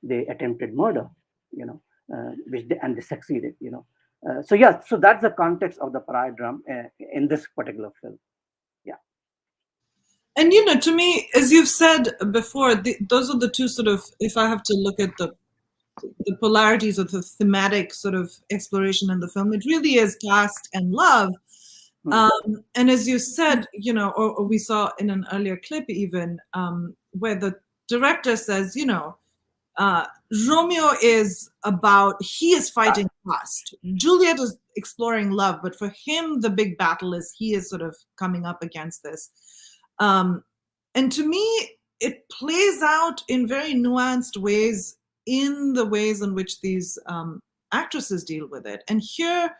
they attempted murder, and they succeeded. So yeah, so that's the context of the pariah drum in this particular film. Yeah. And to me, as you've said before, those are the two sort of, if I have to look at the polarities of the thematic sort of exploration in the film, it really is caste and love. And as you said, or we saw in an earlier clip even, where the director says, Romeo is he is fighting caste. Juliet is exploring love, but for him, the big battle is he is sort of coming up against this. And to me, it plays out in very nuanced ways in the ways in which these actresses deal with it. And here,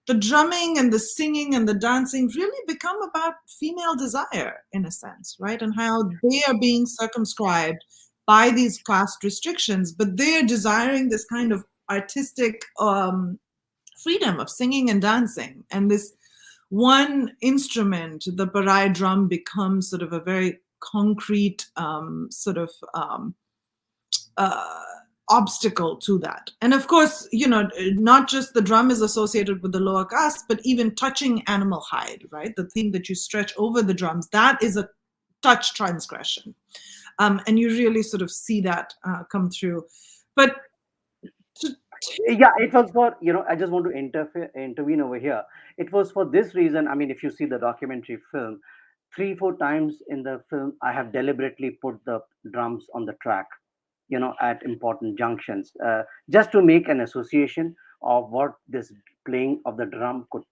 the drumming and the singing and the dancing really become about female desire, in a sense, right? And how they are being circumscribed by these caste restrictions, but they're desiring this kind of artistic freedom of singing and dancing. And this one instrument, the pariah drum, becomes sort of a very concrete obstacle to that. And of course, not just the drum is associated with the lower caste, but even touching animal hide, right? The thing that you stretch over the drums, that is a touch transgression. And you really sort of see that come through. But yeah, it was for, I just want to intervene over here. It was for this reason. I mean, if you see the documentary film, 3-4 times in the film, I have deliberately put the drums on the track, at important junctions, just to make an association of what this playing of the drum could,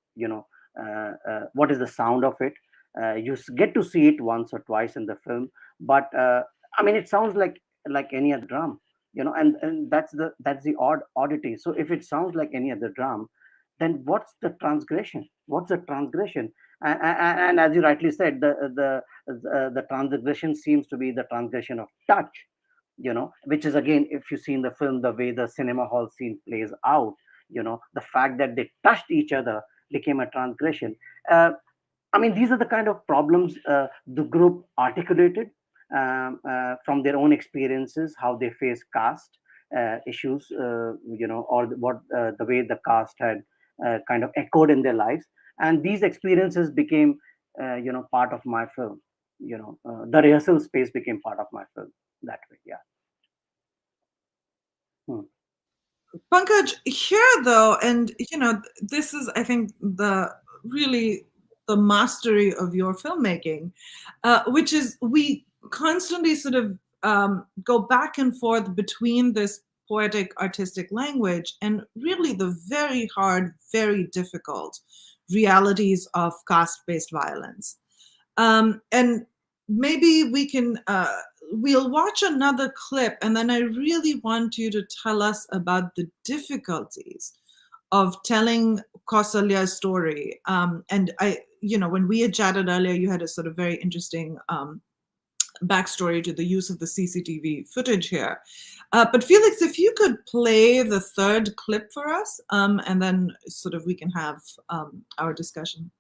what is the sound of it. You get to see it once or twice in the film, but it sounds like any other drum, and that's the oddity. So if it sounds like any other drum, then what's the transgression? What's the transgression? And as you rightly said, the transgression seems to be the transgression of touch, which is, again, if you see in the film the way the cinema hall scene plays out, the fact that they touched each other became a transgression. I mean, these are the kind of problems the group articulated from their own experiences, how they face caste issues, or the way the caste had kind of echoed in their lives. And these experiences became, part of my film. The rehearsal space became part of my film that way. Yeah. Pankaj, here though, and this is, I think, the mastery of your filmmaking, which is we constantly sort of go back and forth between this poetic artistic language and really the very hard, very difficult realities of caste-based violence. And maybe we can we'll watch another clip, and then I really want you to tell us about the difficulties of telling Kausalya's story. And when we had chatted earlier, you had a sort of very interesting backstory to the use of the CCTV footage here. But Felix, if you could play the third clip for us, and then sort of we can have our discussion.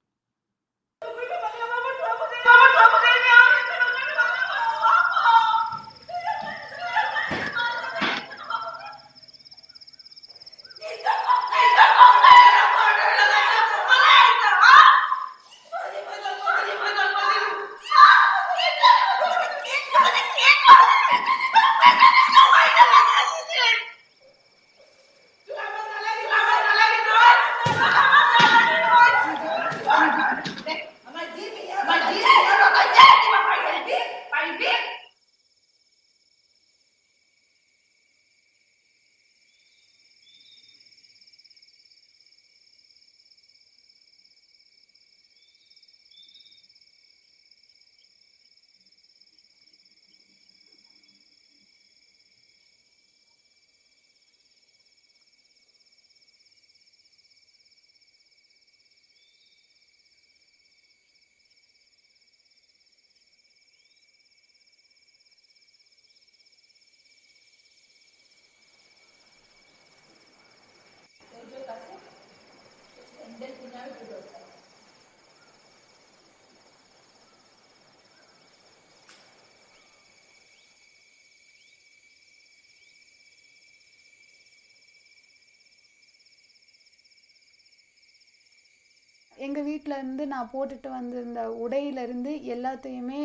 எங்கள் வீட்டில் இருந்து நான் போட்டுட்டு வந்திருந்த உடையிலேருந்து எல்லாத்தையுமே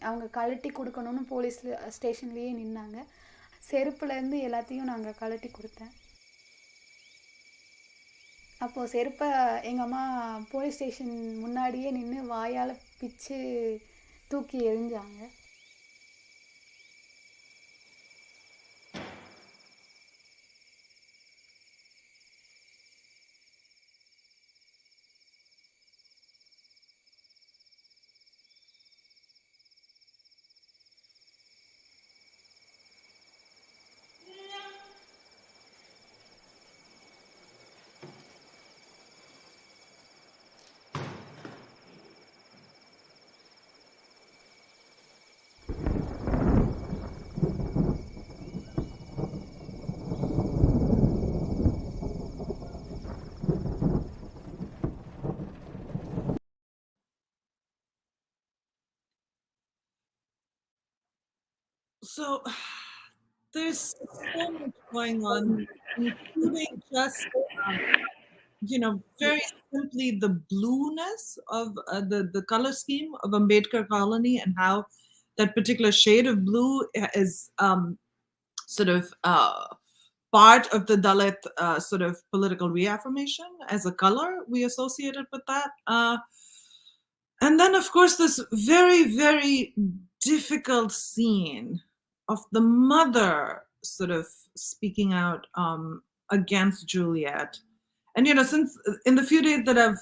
அவங்க கழட்டி கொடுக்கணும்னு போலீஸ் ஸ்டேஷன்லேயே நின்னாங்க. செருப்புலேருந்து எல்லாத்தையும் நாங்கள் கழட்டி கொடுத்தேன். அப்போது செருப்பை எங்கள் அம்மா போலீஸ் ஸ்டேஷன் முன்னாடியே நின்று வாயால் பிச்சு தூக்கி எறிஞ்சாங்க. So there's so much going on, including just, very simply the blueness of the color scheme of Ambedkar Colony and how that particular shade of blue is sort of part of the Dalit sort of political reaffirmation as a color we associated with that. And then, of course, this very, very difficult scene of the mother sort of speaking out against Juliet. And, since in the few days that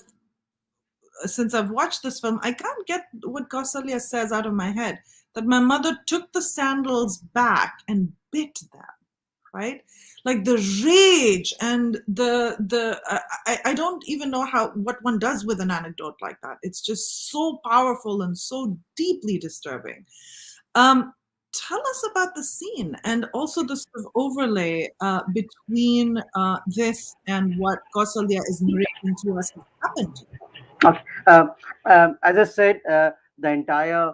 since I've watched this film, I can't get what Kausalya says out of my head, that my mother took the sandals back and bit them, right? Like the rage and I don't even know what one does with an anecdote like that. It's just so powerful and so deeply disturbing. tell us about the scene and also the sort of overlay between this and what Kausalya is narrating to us has happened. Okay. As I said, the entire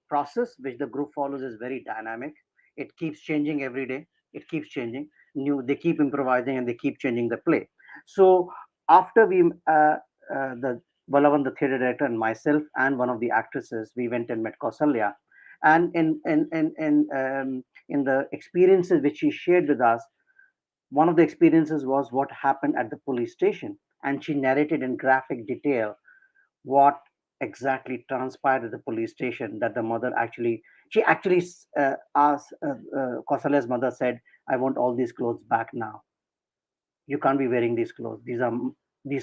process which the group follows is very dynamic. It keeps changing every day. It keeps changing. They keep improvising and they keep changing the play. So after the Balavan, the theatre director, and myself and one of the actresses, we went and met Kausalya, and in the experiences which she shared with us, one of the experiences was what happened at the police station, and she narrated in graphic detail what exactly transpired at the police station. That the mother actually, she actually asked, Kausalya's mother said, "I want all these clothes back now. You can't be wearing these clothes. These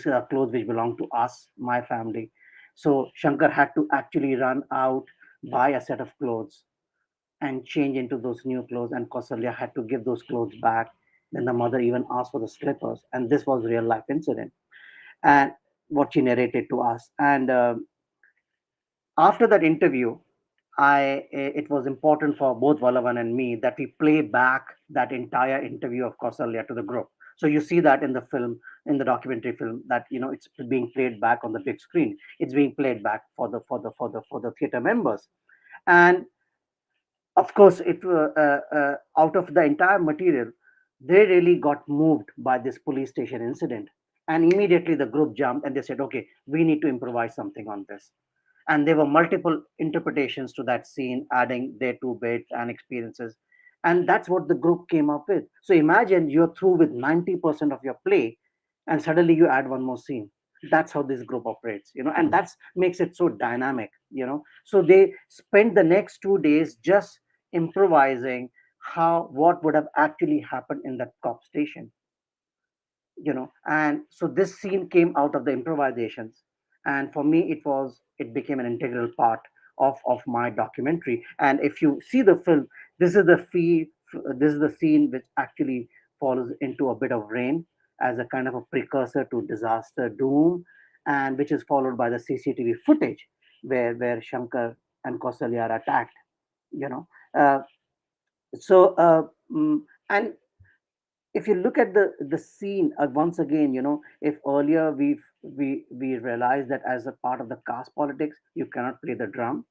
are clothes which belong to us, my family." So Shankar had to actually run out, buy a set of clothes, and change into those new clothes, and Kausalya had to give those clothes back. Then the mother even asked for the slippers, and this was real life incident, and what she narrated to us. And after that interview, it was important for both Vallavan and me that we play back that entire interview of Kausalya to the group. So you see that in the film, in the documentary film, that it's being played back on the big screen. It's being played back for the theater members, and of course, out of the entire material, they really got moved by this police station incident, and immediately the group jumped and they said, "Okay, we need to improvise something on this." And there were multiple interpretations to that scene, adding their two bits and experiences, and that's what the group came up with. So imagine you're through with 90% of your play, and suddenly you add one more scene. That's how this group operates, and that's makes it so dynamic. So they spent the next 2 days just improvising what would have actually happened in that cop station. And so this scene came out of the improvisations, and for me it became an integral part of my documentary. And if you see the film, this is the scene which actually follows into a bit of rain as a kind of a precursor to disaster doom, and which is followed by the CCTV footage where Shankar and Kausalya are attacked. you know uh, so and if you look at the scene, once again, if earlier we realized that as a part of the caste politics you cannot play the drum,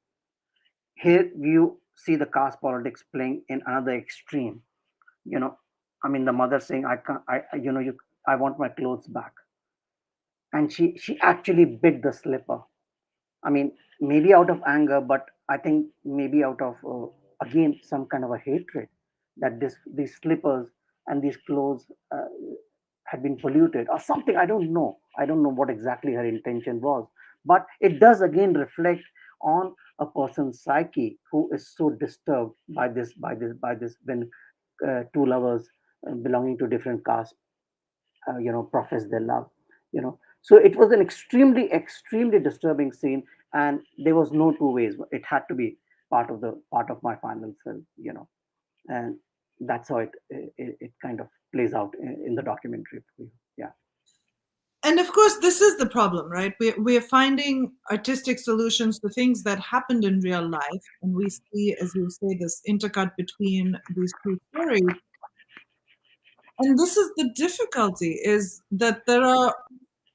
here you see the caste politics playing in another extreme. you know I mean, the mother saying, "I can't, I want my clothes back," and she actually bit the slipper. I mean, maybe out of anger, but I think maybe out of again some kind of a hatred that these slippers and these clothes had been polluted or something. I don't know. I don't know what exactly her intention was, but it does again reflect on a person's psyche who is so disturbed by this when two lovers belonging to different castes profess their love. So it was an extremely disturbing scene, and there was no two ways. It had to be part of my final film. And that's how it kind of plays out in the documentary for you. Yeah. And of course, this is the problem, right? We're finding artistic solutions to things that happened in real life. And we see, as you say, this intercut between these two stories. And this is the difficulty, is that there are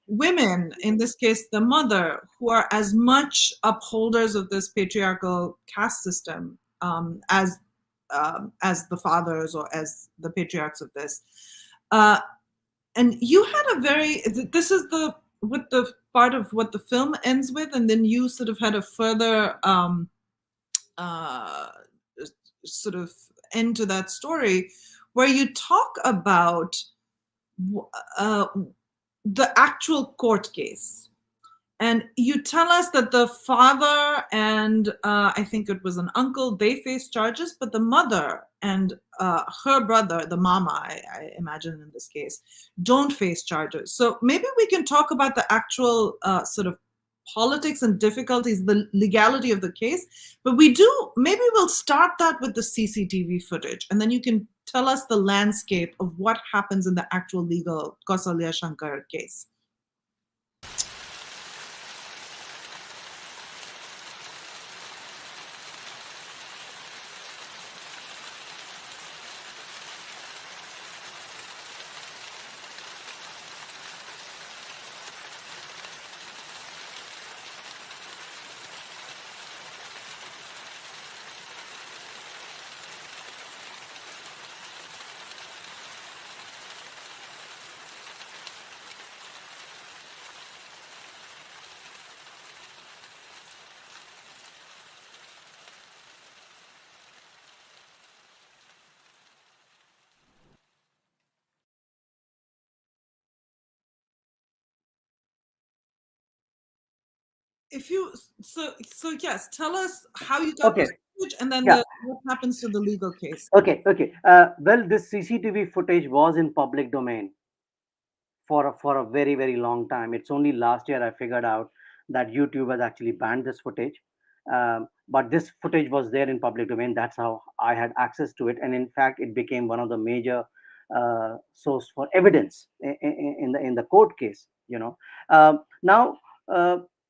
women, in this case the mother, who are as much upholders of this patriarchal caste system as the fathers or as the patriarchs of this. And you had this is the part of what the film ends with, and then you sort of had a further uh, sort of end to that story where you talk about the actual court case. And you tell us that the father and I think it was an uncle, they faced charges, but the mother and her brother, the mama, I imagine in this case, don't face charges. So maybe we can talk about the actual sort of politics and difficulties, the legality of the case. But maybe we'll start that with the CCTV footage, and then you can tell us the landscape of what happens in the actual legal Kausalya Shankar case. if you so yes, tell us how you got Okay. this footage, and then Yeah. what happens to the legal case. Okay. Well, this CCTV footage was in public domain for a very very long time. It's only last year I figured out that YouTube has actually banned this footage. But this footage was there in public domain. That's how I had access to it, and in fact, it became one of the major source for evidence in the court case. Now.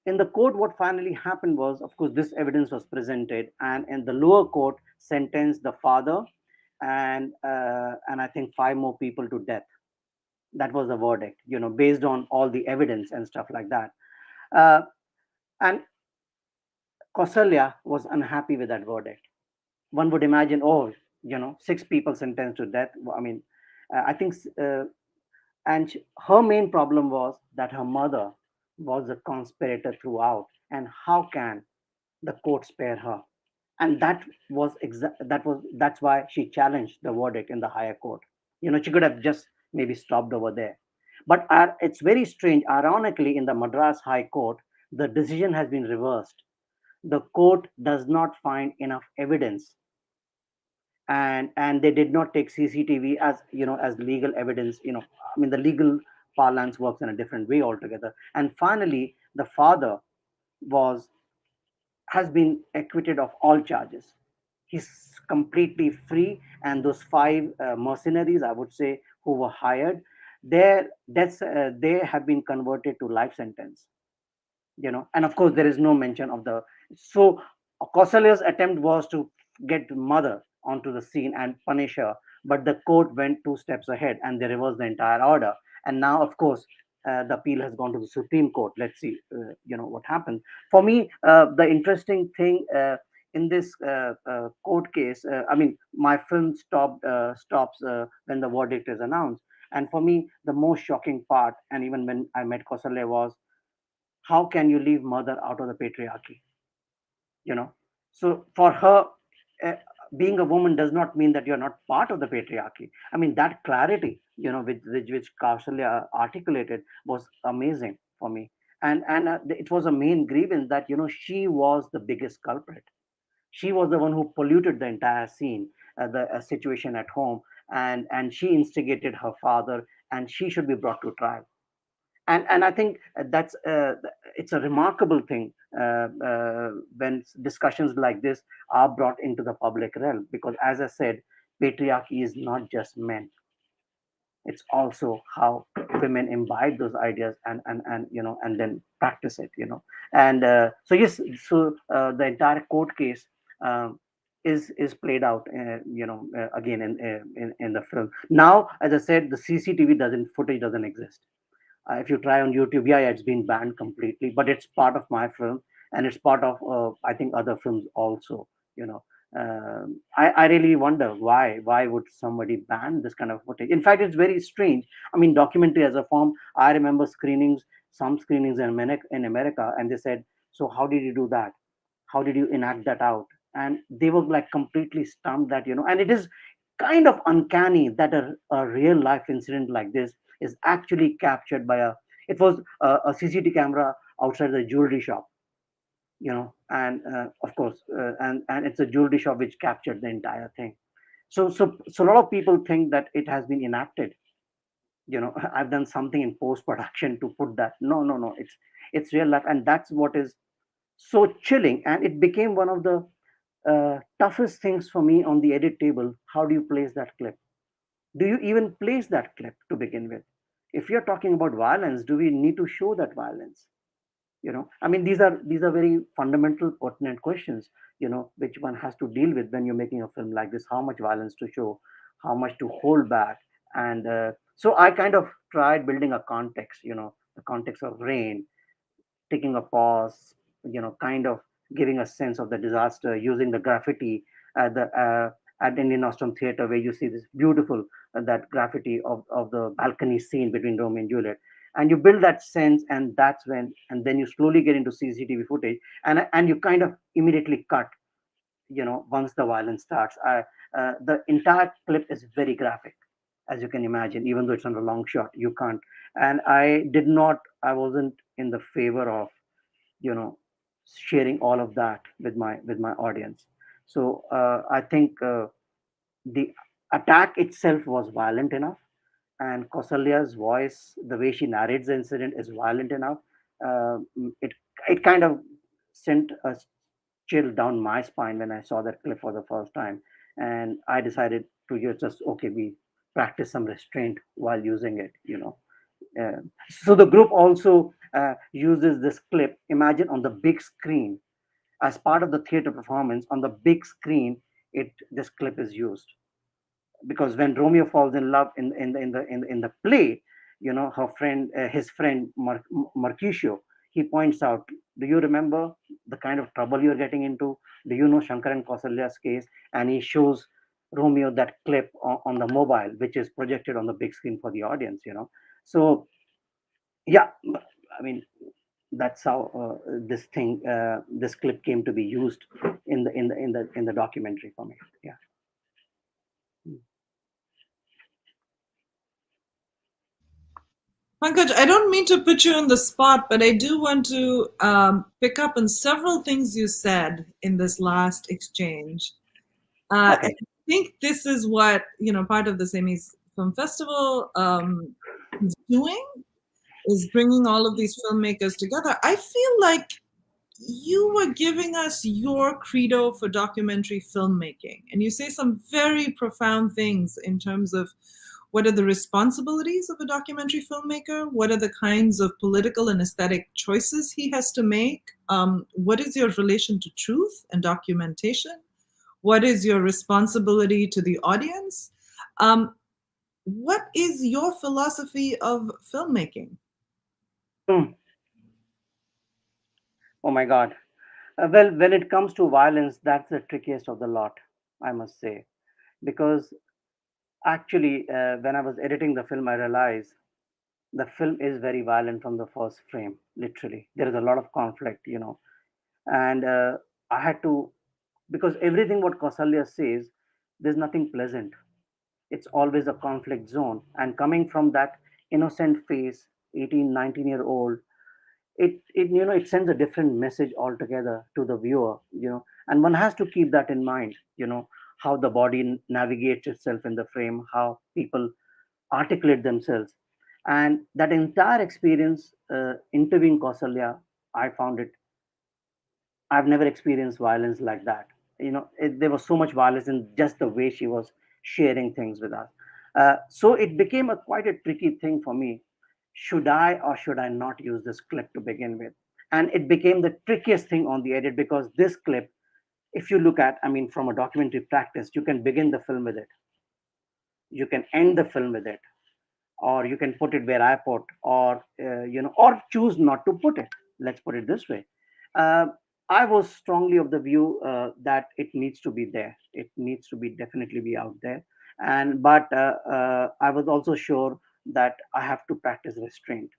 In the court, what finally happened was, of course, this evidence was presented, and in the lower court sentenced the father and I think five more people to death. That was the verdict, based on all the evidence and stuff like that. And Kausalya was unhappy with that verdict. One would imagine, oh, six people sentenced to death. I mean, I think, her main problem was that her mother was a conspirator throughout, and how can the court spare her? And that's why she challenged the verdict in the higher court. She could have just maybe stopped over there. But it's very strange. Ironically, in the Madras High Court, the decision has been reversed. The court does not find enough evidence, and they did not take CCTV as as legal evidence. I mean, the legal parlance works in a different way altogether. And finally, the father was has been acquitted of all charges. He's completely free, and those five mercenaries, I would say, who were hired, their deaths, they have been converted to life sentence. And of course, there is no mention of the. So Kausalya's attempt was to get mother onto the scene and punish her, but the court went two steps ahead and they reversed the entire order. And now, of course, the appeal has gone to the Supreme Court. Let's see, what happens. For me, the interesting thing in this court case, I mean, my film stops when the verdict is announced. And for me, the most shocking part, and even when I met Kausalya, was how can you leave mother out of the patriarchy? So for her, uh, being a woman does not mean that you're not part of the patriarchy. I mean, that clarity, which Kausalya articulated was amazing for me. And it was a main grievance that she was the biggest culprit. She was the one who polluted the entire scene, the situation at home, and she instigated her father, and she should be brought to trial. And I think that's it's a remarkable thing when discussions like this are brought into the public realm, because, as I said, patriarchy is not just men. It's also how women imbibe those ideas and then practice it. And so yes, so the entire court case is played out again in the film. Now, as I said, the CCTV doesn't footage doesn't exist. If you try on YouTube, yeah, it's been banned completely, but it's part of my film, and it's part of I think other films also. You know, I really wonder why would somebody ban this kind of footage? In fact, it's very strange. I mean, documentary as a form. I remember some screenings in America, and they said, "So how did you do that? How did you enact that out?" And they were like completely stumped that and it is kind of uncanny that a real life incident like this is actually captured by it was a CCTV camera outside the jewelry shop, and of course, and it's a jewelry shop which captured the entire thing. So a lot of people think that it has been enacted. I've done something in post production to put that. No, it's real life, and that's what is so chilling. And it became one of the toughest things for me on the edit table. How do you place that clip? Do you even place that clip to begin with? If you're talking about violence, do we need to show that violence? I mean, these are very fundamental, pertinent questions, which one has to deal with when you're making a film like this. How much violence to show, how much to hold back. And so I kind of tried building a context, the context of rain, taking a pause, kind of giving a sense of the disaster, using the graffiti at Indianostrum theater, where you see this beautiful that graffiti of the balcony scene between Romeo and Juliet, and you build that sense, and then you slowly get into CCTV footage, and you kind of immediately cut, once the violence starts. The entire clip is very graphic, as you can imagine, even though it's on a long shot, you can't. And I wasn't in the favor of sharing all of that with my audience. So I think the attack itself was violent enough, and Kausalya's voice, the way she narrates the incident, is violent enough. Uh, it kind of sent a chill down my spine when I saw that clip for the first time, and I decided to just okay, we practice some restraint while using it. So the group also uses this clip. Imagine on the big screen as part of the theater performance on the big screen. It This clip is used because when Romeo falls in love in the play, her friend, his friend Mercutio, he points out, "Do you remember the kind of trouble you're getting into? Do you know Shankar and Kausalya's case?" And he shows Romeo that clip on the mobile, which is projected on the big screen for the audience. So yeah, I mean that's how this clip came to be used in the documentary for me. Yeah. Pankaj, I don't mean to put you on the spot, but I do want to pick up on several things you said in this last exchange. Okay. I think this is what part of the Semis Film Festival is doing, is bringing all of these filmmakers together. I feel like you were giving us your credo for documentary filmmaking, and you say some very profound things in terms of what are the responsibilities of a documentary filmmaker, what are the kinds of political and aesthetic choices he has to make, what is your relation to truth and documentation, what is your responsibility to the audience, what is your philosophy of filmmaking? Oh my God. Well, when it comes to violence, that's the trickiest of the lot, I must say. Because actually, when I was editing the film, I realized the film is very violent from the first frame, literally. There is a lot of conflict. And I had to, because everything what Kausalya says, there's nothing pleasant. It's always a conflict zone. And coming from that innocent face, 18, 19-year-old, it sends a different message altogether to the viewer. And one has to keep that in mind. How the body navigates itself in the frame, how people articulate themselves, and that entire experience, interviewing Kausalya, I found it, I've never experienced violence like that. There was so much violence in just the way she was sharing things with us. So it became quite a tricky thing for me. Should I or should I not use this clip to begin with? And it became the trickiest thing on the edit because this clip, if you look at, I mean, from a documentary practice, you can begin the film with it, you can end the film with it, or you can put it where I put, or choose not to put it. Let's put it this way. Uh, I was strongly of the view that it needs to be there. It needs to be definitely be out there. And but I was also sure that I have to practice restraint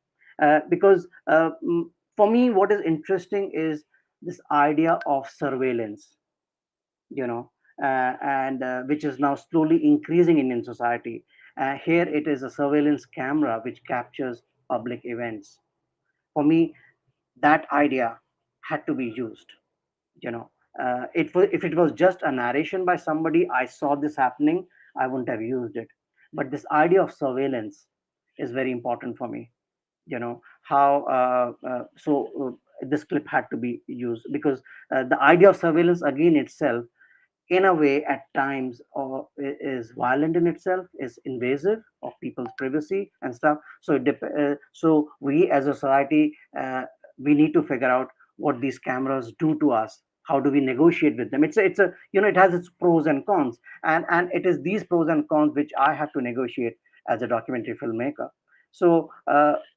because for me, what is interesting is this idea of surveillance. And which is now slowly increasing in society. Here it is a surveillance camera which captures public events. For me, that idea had to be used. If it was just a narration by somebody, I saw this happening, I wouldn't have used it. But this idea of surveillance is very important for me. How this clip had to be used because the idea of surveillance again itself, in a way at times, is violent in itself, is invasive of people's privacy and stuff. So we as a society, we need to figure out what these cameras do to us. How do we negotiate with them? It has its pros and cons, and it is these pros and cons which I have to negotiate as a documentary filmmaker. So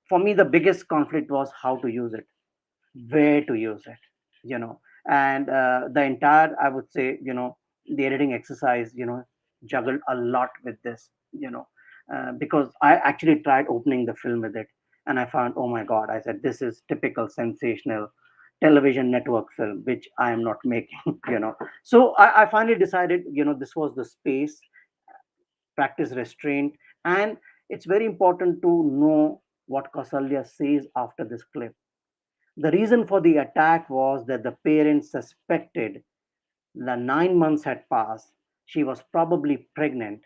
for me, the biggest conflict was how to use it, where to use it, and the entire, I would say, the editing exercise, juggled a lot with this, because I actually tried opening the film with it, and I found, oh my God, I said, this is typical sensational television network film, which I am not making. So I finally decided, this was the space, practice restraint, and it's very important to know what Kausalya says after this clip. The reason for the attack was that the parents suspected the 9 months had passed, she was probably pregnant,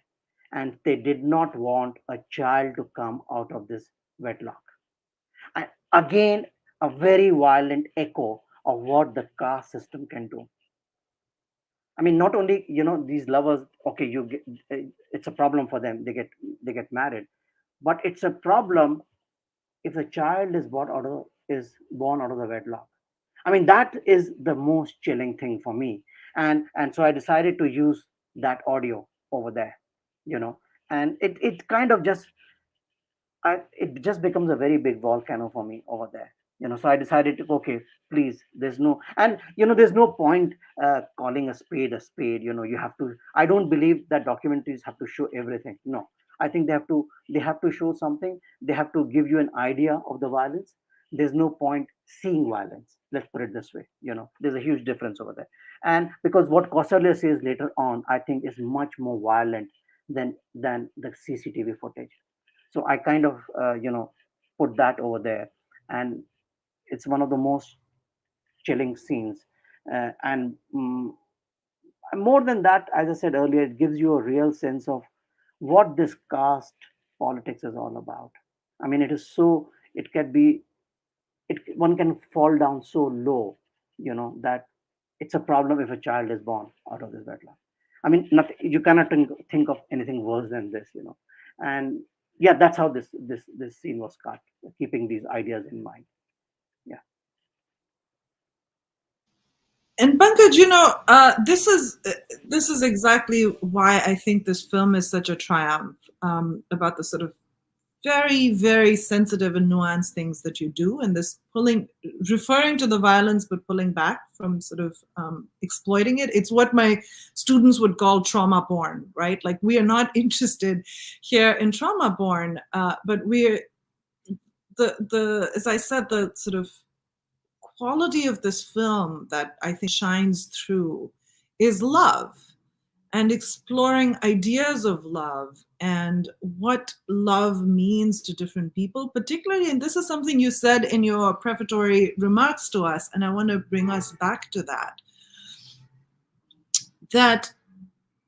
and they did not want a child to come out of this wedlock. And again, a very violent echo of what the caste system can do. I mean, not only these lovers. Okay, it's a problem for them. They get married, but it's a problem if the child is born out of the wedlock. I mean, that is the most chilling thing for me, and so I decided to use that audio over there, and it kind of just it just becomes a very big volcano for me over there. So I decided to, okay, please, there's no point calling a spade. You have to. I don't believe that documentaries have to show everything. No, I think they have to show something. They have to give you an idea of the violence. There's no point seeing violence, let's put it this way. There's a huge difference over there. And because what Kausalya says later on, I think, is much more violent than the CCTV footage. So I kind of put that over there, and it's one of the most chilling scenes. And more than that, as I said earlier, it gives you a real sense of what this caste politics is all about. I mean, it can be, one can fall down so low, that it's a problem if a child is born out of this wedlock. I mean, nothing, you cannot think of anything worse than this. And yeah, that's how this scene was cut, keeping these ideas in mind. Yeah. And Pankaj, this is exactly why I think this film is such a triumph, about the sort of very, very sensitive and nuanced things that you do, and this referring to the violence but pulling back from sort of exploiting it. It's what my students would call trauma porn, right? Like, we are not interested here in trauma porn, but we're as I said, the sort of quality of this film that I think shines through is love, and exploring ideas of love and what love means to different people, particularly, and this is something you said in your prefatory remarks to us, and I want to bring us back to that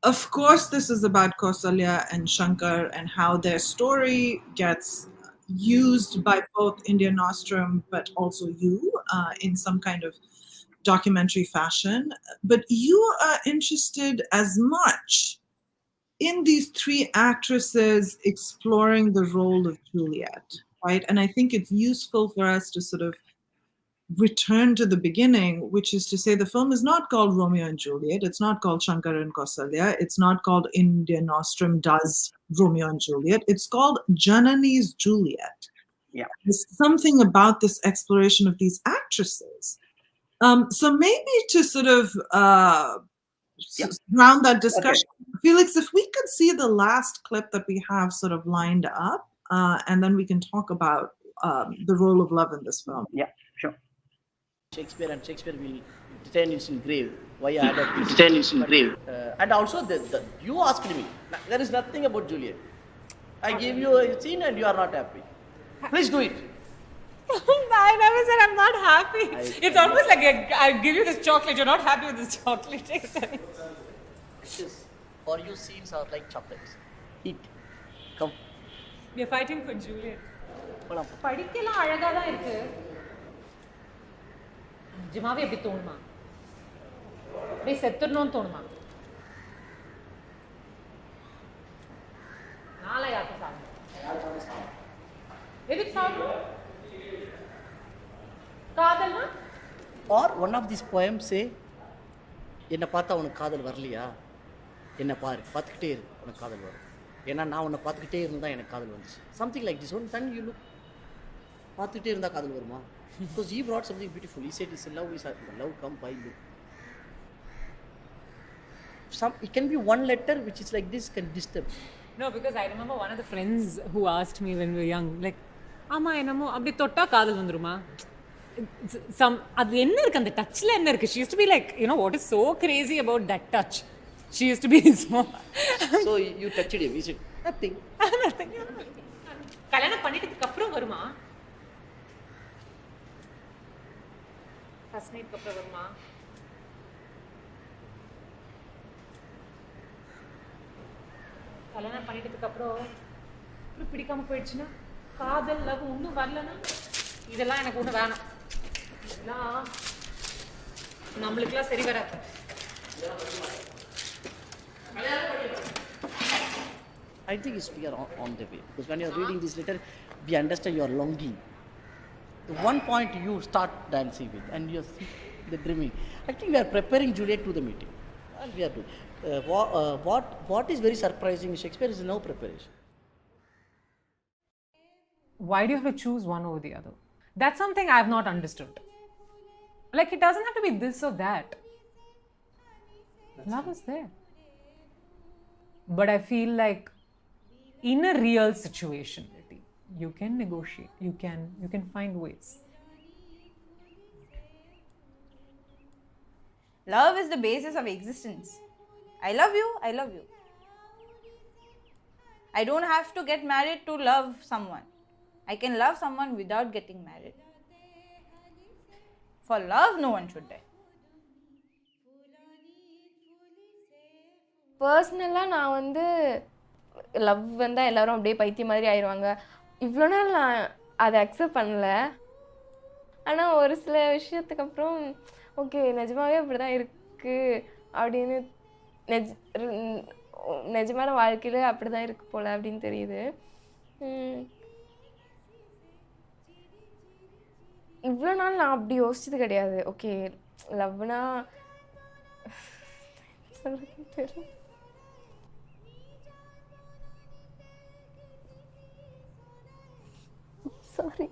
of course this is about Kausalya and Shankar and how their story gets used by both Indianostrum but also you in some kind of documentary fashion, but you are interested as much in these three actresses exploring the role of Juliet, right? And I think it's useful for us to sort of return to the beginning, which is to say the film is not called Romeo and Juliet, it's not called Shankar and Kausalya, it's not called Indianostrum does Romeo and Juliet, it's called Janani's Juliet. Yeah. There's something about this exploration of these actresses. So maybe to sort of round that discussion, okay. Felix, if we could see the last clip that we have sort of lined up, and then we can talk about the role of love in this film. Yeah, sure. Shakespeare will detain is in grave. Why I added detain is in grave. And also, you asked me, there is nothing about Juliet. I gave you a scene and you are not happy. Please do it. I never said I'm not happy. It's almost like I give you this chocolate, you're not happy with this chocolate. For you, scenes are like chocolates. Eat. Come. We're fighting for Juliet. படிக்கலாம் அழகா தான் இருக்கு. நிஜமாவே எப்படி தோணுமா? அப்படியே செத்துறணும்னு தோணுமா? நாளை யாருக்கு சாப்பிடணும்? எதுக்கு சாப்பிடணும்? காதல்னா? Or one of these poems say, என்னை பார்த்தா உனக்கு காதல் வரலையா? என்னை பாரு, பார்த்துக்கிட்டே இரு, உனக்கு காதல் வரும். ஏன்னா நான் உன்னை பார்த்துக்கிட்டே இருந்தால் எனக்கு காதல் வந்துச்சு. Something like this. One time you look, பார்த்துக்கிட்டே இருந்தால் காதல் வருமா? Because he brought something beautiful. He said, love come by look. It can be one letter which is like this can disturb. No, because I remember one of the friends who asked me when we were young, like, ஆமா என்னமோ அப்படி தொட்டா காதல் வந்துருமா? அது என்ன இருக்கு அந்த டச்ல என்ன இருக்கு? She used to be like, what is so crazy about that touch? She used to be small. So you touched him. He said, nothing. Nothing. கல்யாணம் பண்ணிட்டதுக்கு அப்புறம் வருமா? ஃபர்ஸ்ட் நைட்க்கு அப்புறம் வருமா? கல்யாணம் பண்ணிட்டதுக்கு அப்புறம் பிடிக்காம போயிடுச்சுன்னா, காதல் லவ் ஒன்றும் வரலன்னா, இதெல்லாம் எனக்கு ஒன்றும் வேணாம். இதெல்லாம் நம்மளுக்குலாம் சரி வராது. I think we are on the way. Because when you are reading this letter, we understand your longing. The one point you start dancing with, and you see the dreaming. I think we are preparing Juliet to the meeting. And we are doing. What is very surprising in Shakespeare is no preparation. Why do you have to choose one over the other? That's something I have not understood. Like, it doesn't have to be this or that. Love is there. But I feel like in a real situation, you can negotiate. You can find ways. Love is the basis of existence. I love you, I love you. I don't have to get married to love someone. I can love someone without getting married. For love, no one should die. பர்சனலாக நான் வந்து love வந்தால் எல்லோரும் அப்படியே பைத்தியம் மாதிரி ஆயிடுவாங்க. இவ்வளோ நாள் நான் அதை அக்செப்ட் பண்ணல. ஆனால் ஒரு சில விஷயத்துக்கு அப்புறம் ஓகே நிஜமாகவே அப்படி தான் இருக்குது அப்படின்னு நிஜமான வாழ்க்கையில் அப்படி தான் இருக்குது போல் அப்படின்னு தெரியுது. இவ்வளோ நாள் நான் அப்படி யோசிச்சது கிடையாது. ஓகே லவ்னா தெரியல. Sorry.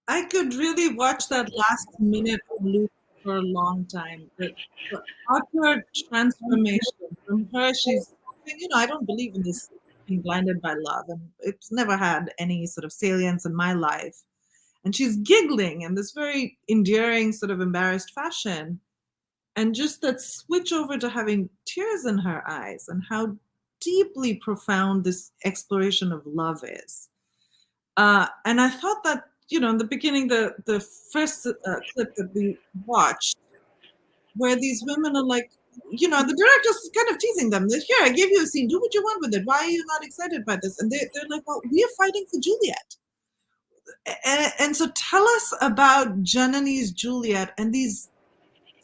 I could really watch that last minute loop for a long time. The utter transformation from her, she's, I don't believe in this being blinded by love, and it's never had any sort of salience in my life. And she's giggling in this very endearing, sort of embarrassed fashion. And just that switch over to having tears in her eyes, and how deeply profound this exploration of love is. And I thought that, in the beginning, the first clip that we watched, where these women are like, the director's kind of teasing them. Here, I gave you a scene. Do what you want with it. Why are you not excited by this? And they're like, well, we are fighting for Juliet. And so tell us about Janani's Juliet and these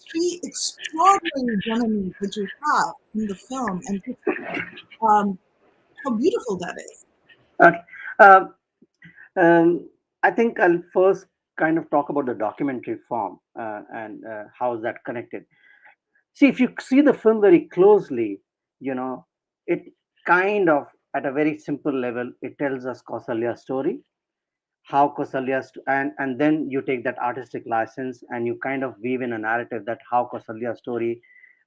three extraordinary Jananis that you have in the film, and how beautiful that is. Okay. I think I'll first kind of talk about the documentary form and how is that connected. See, if you see the film very closely, it kind of, at a very simple level, it tells us Kausalya's story, how Kausalya's, and then you take that artistic license and you kind of weave in a narrative that how Kausalya's story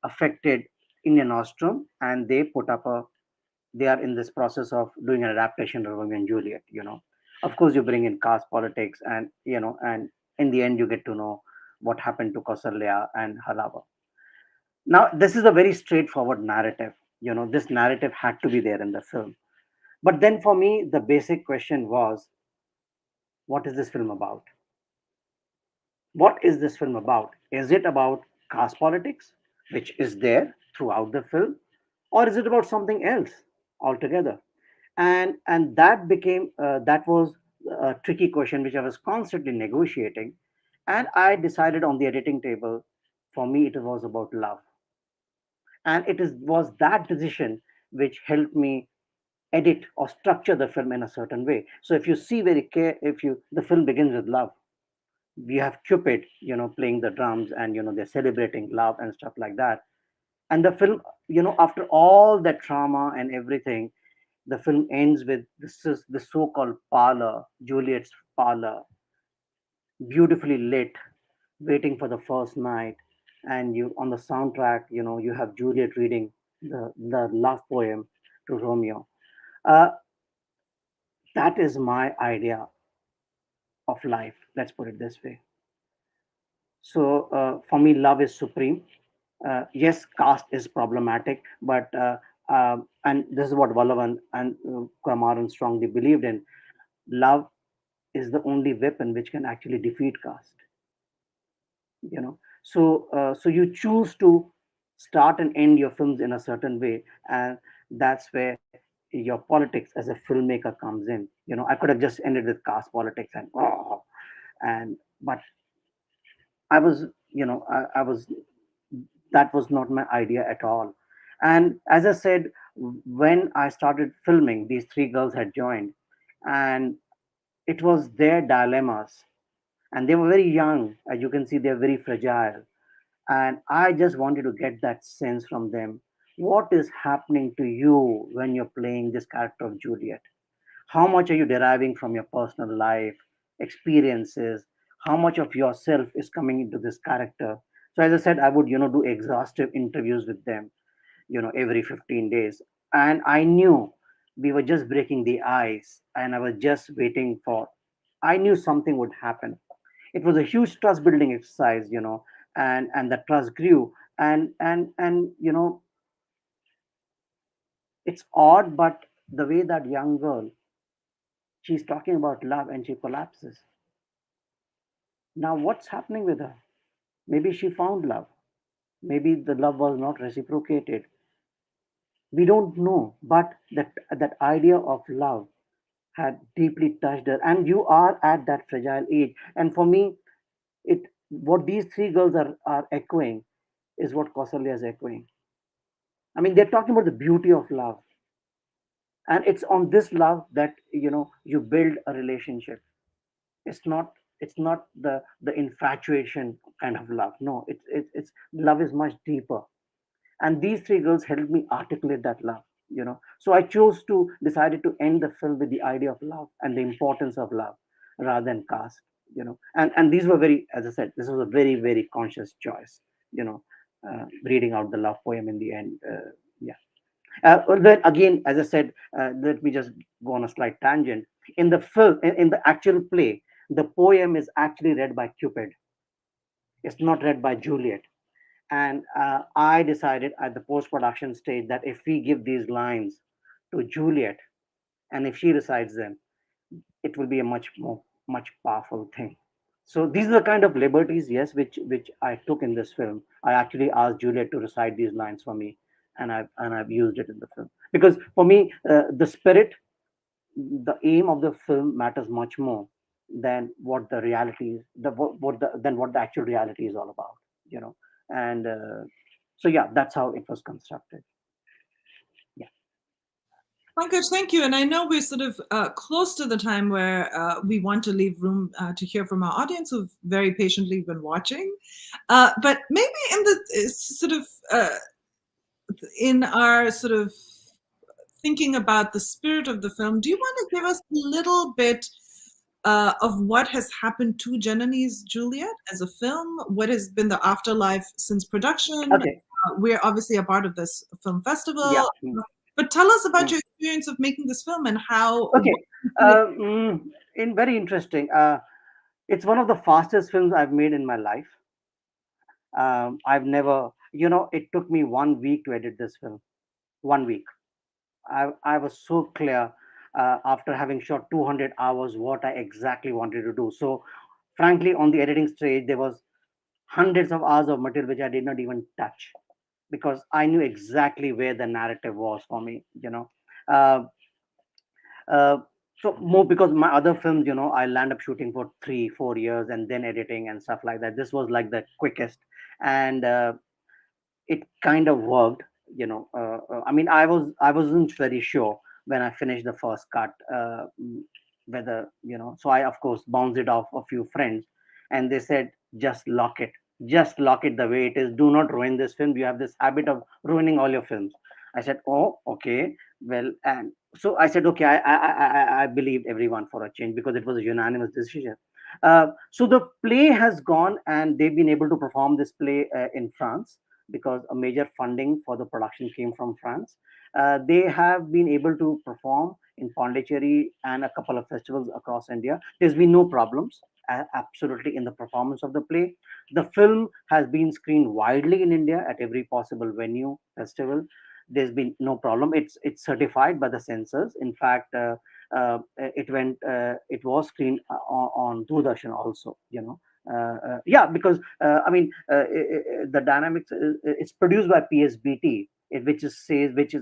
affected Indianostrum, and they are in this process of doing an adaptation of Romeo and Juliet. Of course, you bring in caste politics, and and in the end, you get to know what happened to Kausalya and her lover. Now, this is a very straightforward narrative. This narrative had to be there in the film. But then for me, the basic question was, what is this film about? What is this film about? Is it about caste politics, which is there throughout the film, or is it about something else altogether? And that became that was a tricky question which I was constantly negotiating, and I decided on the editing table, for me it was about love, and was that decision which helped me edit or structure the film in a certain way. So if you see the film begins with love. We have Cupid, playing the drums, and they're celebrating love and stuff like that. And the film, after all that trauma and everything, the film ends with the so-called parlor, Juliet's parlor, beautifully lit, waiting for the first night. And on the soundtrack, you have Juliet reading the love poem to Romeo. That is my idea of life. Let's put it this way. So for me, love is supreme. Yes, caste is problematic, but and this is what Vallavan and Kamaran strongly believed in. Love is the only weapon which can actually defeat caste. So you choose to start and end your films in a certain way, and that's where your politics as a filmmaker comes in. I could have just ended with caste politics and but I was, I was, that was not my idea at all. And as I said, when I started filming, these three girls had joined, and it was their dilemmas. And they were very young. As you can see, they're very fragile. And I just wanted to get that sense from them. What is happening to you when you're playing this character of Juliet? How much are you deriving from your personal life, experiences? How much of yourself is coming into this character? So as I said, I would, do exhaustive interviews with them, every 15 days. And I knew we were just breaking the ice, and I was just waiting for, I knew something would happen. It was a huge trust building exercise, and the trust grew. And it's odd, but the way that young girl, she's talking about love and she collapses. Now, what's happening with her? Maybe she found love. Maybe the love was not reciprocated. We don't know, but that idea of love had deeply touched her. And you are at that fragile age. And for me, it what these three girls are echoing is what Kausalya is echoing. I mean, they're talking about the beauty of love, and it's on this love that you build a relationship. It's not the infatuation kind of love. No, it's love is much deeper, and these three girls helped me articulate that love. So I chose to decided to end the film with the idea of love and the importance of love rather than caste. And these were very, as I said, this was a very, very conscious choice. Reading out the love poem in the end. Yeah. Well, then again, as I said, let me just go on a slight tangent. In the film, in the actual play, the poem is actually read by Cupid. It's not read by Juliet. And I decided at the post production stage that if we give these lines to Juliet, and if she recites them, it will be a much powerful thing. So these are the kind of liberties, yes, which I took in this film. I actually asked Juliet to recite these lines for me, and I've used it in the film because for me, the spirit, the aim of the film matters much more than what the reality is, than what the actual reality is all about. And so yeah, that's how it was constructed. Pankaj, thank you. And I know we're sort of close to the time where we want to leave room to hear from our audience who've very patiently been watching. But maybe in the sort of in our sort of thinking about the spirit of the film, do you want to give us a little bit of what has happened to Janani's Juliet as a film? What has been the afterlife since production? Okay. We're obviously a part of this film festival. Yeah. But tell us about your experience of making this film and how. Okay. In very interesting. It's one of the fastest films I've made in my life. I've never, it took me 1 week to edit this film. 1 week. I was so clear after having shot 200 hours what I exactly wanted to do. So, frankly, on the editing stage, there was hundreds of hours of material which I did not even touch because I knew exactly where the narrative was for me. Uh, uh, so more because my other films, I land up shooting for 3 4 years and then editing and stuff like that. This was like the quickest, and it kind of worked. I mean, I wasn't very sure when I finished the first cut whether so I of course bounced it off a few friends, and they said just lock it the way it is, do not ruin this film, you have this habit of ruining all your films. I said, oh, okay, well. And so I said, okay, I believed everyone for a change because it was a unanimous decision. So the play has gone, and they've been able to perform this play in France because a major funding for the production came from France. They have been able to perform in Pondicherry and a couple of festivals across India. There's been no problems, absolutely, in the performance of the play. The film has been screened widely in India at every possible venue, festival. There's been no problem. It's certified by the censors. In fact, it was screened on Doordarshan also. Yeah, because the dynamics it's produced by PSBT, which is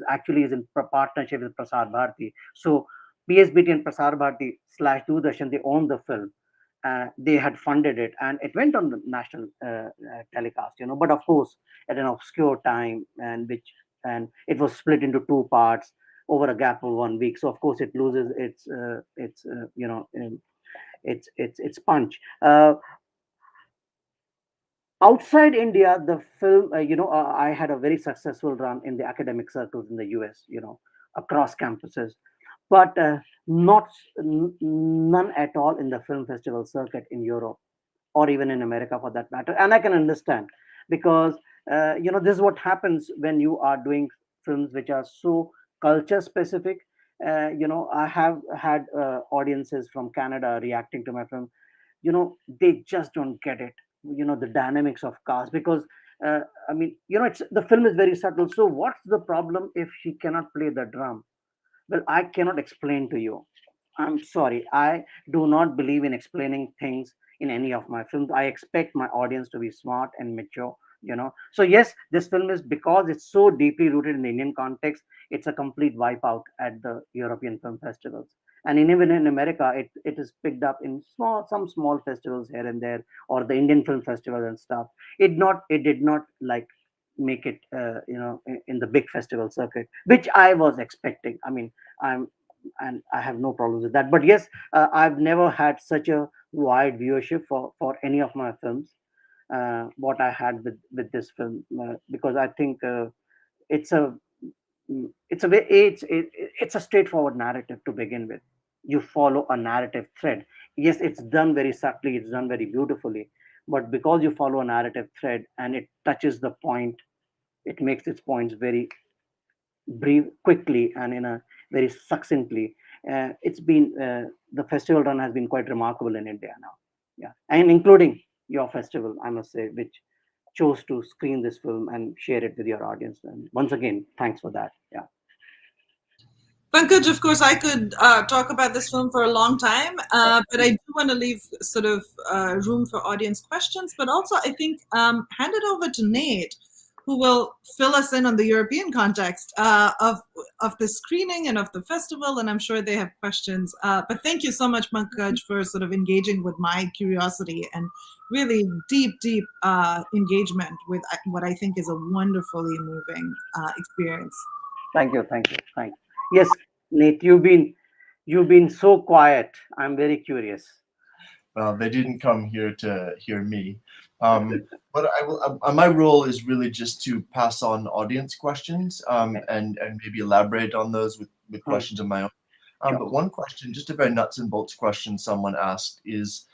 actually is in partnership with Prasar Bharati. So PSBT and Prasar Bharati slash Doordarshan, they own the film. They had funded it, and it went on the national telecast. But of course, at an obscure time, and it was split into two parts over a gap of 1 week. So of course, it loses its punch. Outside India, the film, I had a very successful run in the academic circles in the US, across campuses, but none at all in the film festival circuit in Europe or even in America for that matter. And I can understand, because, this is what happens when you are doing films which are so culture specific. I have had audiences from Canada reacting to my film. They just don't get it, the dynamics of caste, because it's the film is very subtle. So what's the problem if she cannot play the drum? Well, I cannot explain to you. I'm sorry, I do not believe in explaining things in any of my films. I expect my audience to be smart and mature. So yes, this film is, because it's so deeply rooted in the Indian context, it's a complete wipeout at the European film festivals. And even in America, it is picked up in some small festivals here and there, or the Indian film festival and stuff. It did not like make it in the big festival circuit, which I was expecting. I'm and I have no problems with that. But yes, I've never had such a wide viewership for any of my films, what I had with this film, because I think it's a it's a straightforward narrative to begin with. You follow a narrative thread. Yes, it's done very subtly, it's done very beautifully, but because you follow a narrative thread and it touches the point, it makes its points very brief, quickly, and in a very succinctly. It's been The festival run has been quite remarkable in India now. Yeah, and including your festival, I must say, which chose to screen this film and share it with your audience. And once again, thanks for that. Yeah. Pankaj, of course, I could talk about this film for a long time, but I do want to leave sort of room for audience questions. But also, I think hand it over to Nate, who will fill us in on the European context of the screening and of the festival. And I'm sure they have questions. But thank you so much, Pankaj, for sort of engaging with my curiosity and really deep engagement with what I think is a wonderfully moving experience. Thank you. Yes, Nate, you've been so quiet. I'm very curious. Well, they didn't come here to hear me. But I will. My role is really just to pass on audience questions, and maybe elaborate on those with questions of my own. But one question, just a very nuts and bolts question, someone asked is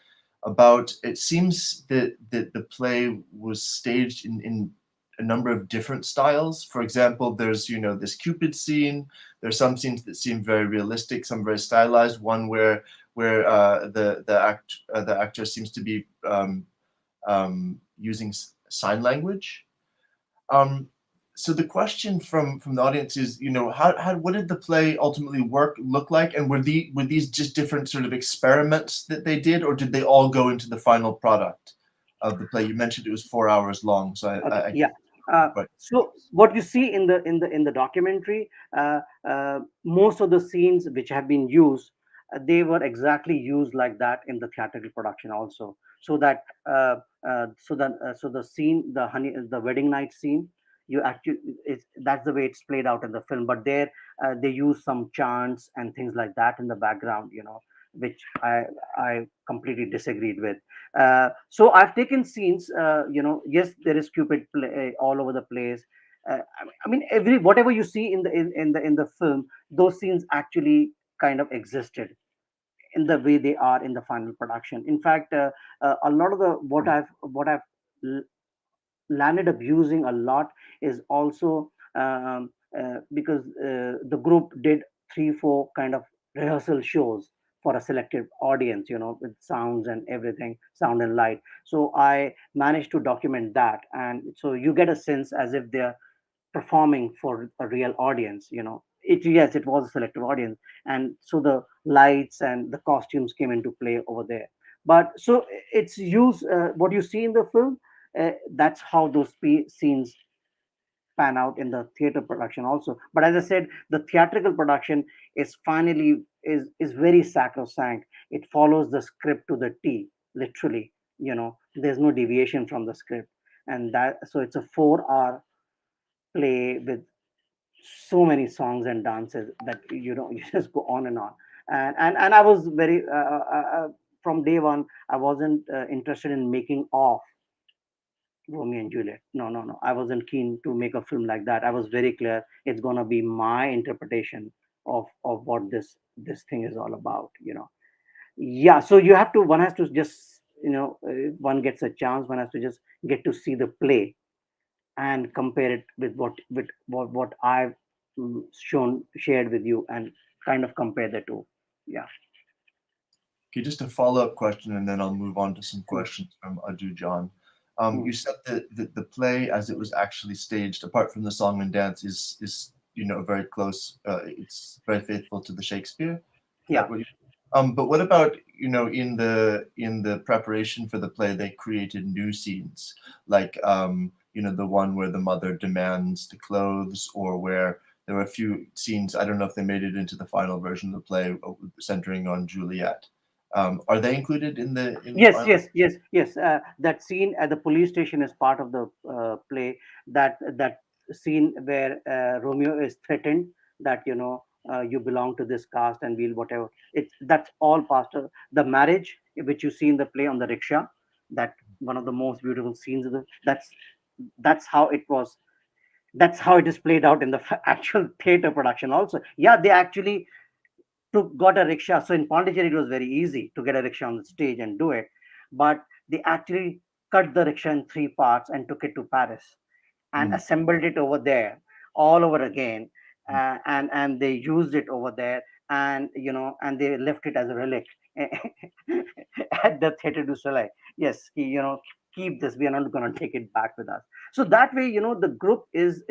about. It seems that the play was staged in a number of different styles. For example, there's this Cupid scene. There's some scenes that seem very realistic, some very stylized. One where the actor seems to be using sign language. So the question from the audience is, what did the play ultimately look like, and were these just different sort of experiments that they did, or did they all go into the final product of the play? You mentioned it was 4 hours long, so so what you see in the documentary, most of the scenes which have been used, they were exactly used like that in the theatrical production also. So that so the scene, the wedding night scene, that's the way it's played out in the film. But there they use some chants and things like that in the background, which I completely disagreed with. So I've taken scenes, yes, there is Cupid play all over the place. Whatever you see in the film, those scenes actually kind of existed in the way they are in the final production. In fact, a lot of what I've landed up using a lot is also because the group did 3-4 kind of rehearsal shows for a selected audience, with sounds and everything, sound and light. So I managed to document that, and so you get a sense as if they're performing for a real audience. Yes, it was a selective audience, and so the lights and the costumes came into play over there. But so it's used, what you see in the film, that's how those scenes pan out in the theater production also. But as I said, the theatrical production is very sacrosanct. It follows the script to the T, literally. There's no deviation from the script, and that so it's a 4-hour play with so many songs and dances that you just go on and on. And I was very from day one, I wasn't interested in making off Romeo and Juliet. No, no, no. I wasn't keen to make a film like that. I was very clear it's gonna be my interpretation of what this thing is all about. Yeah. So you have to. One has to just if one gets a chance, one has to just get to see the play and compare it with what I've shared with you, and kind of compare the two. Yeah. Okay, just a follow-up question, and then I'll move on to some questions from Aju John. You said that the play, as it was actually staged, apart from the song and dance, is very close. It's very faithful to the Shakespeare. Yeah. But what about in the preparation for the play, they created new scenes, like the one where the mother demands the clothes, or where there were a few scenes. I don't know if they made it into the final version of the play, centering on Juliet. Are they included in the? Yes. That scene at the police station is part of the play. That scene where Romeo is threatened that you belong to this caste and we'll whatever. That's all part of the marriage, which you see in the play on the rickshaw. That one of the most beautiful scenes of that's how it was. That's how it is played out in the actual theater production. Also, yeah, they actually got a rickshaw. So in Pondicherry, it was very easy to get a rickshaw on the stage and do it. But they actually cut the rickshaw in 3 parts and took it to Paris and assembled it over there all over again. And they used it over there, and and they left it as a relic at the Theatre du Soleil. Yes, keep this. We are not going to take it back with us. So that way, the group is.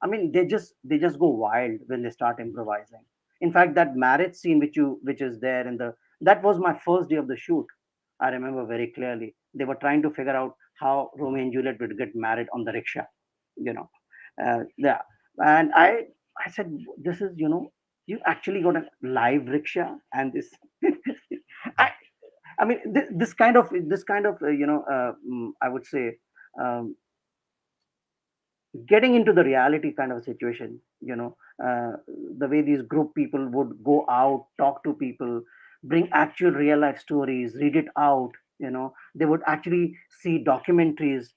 I mean, they just go wild when they start improvising. In fact, that marriage scene which is there in the that was my first day of the shoot. I remember very clearly. They were trying to figure out how Romeo and Juliet would get married on the rickshaw. Yeah. And I said, this is you actually got a live rickshaw, and this. I, I mean, I would say. Getting into the reality kind of situation, the way these group people would go out, talk to people, bring actual real life stories, read it out. They would actually see documentaries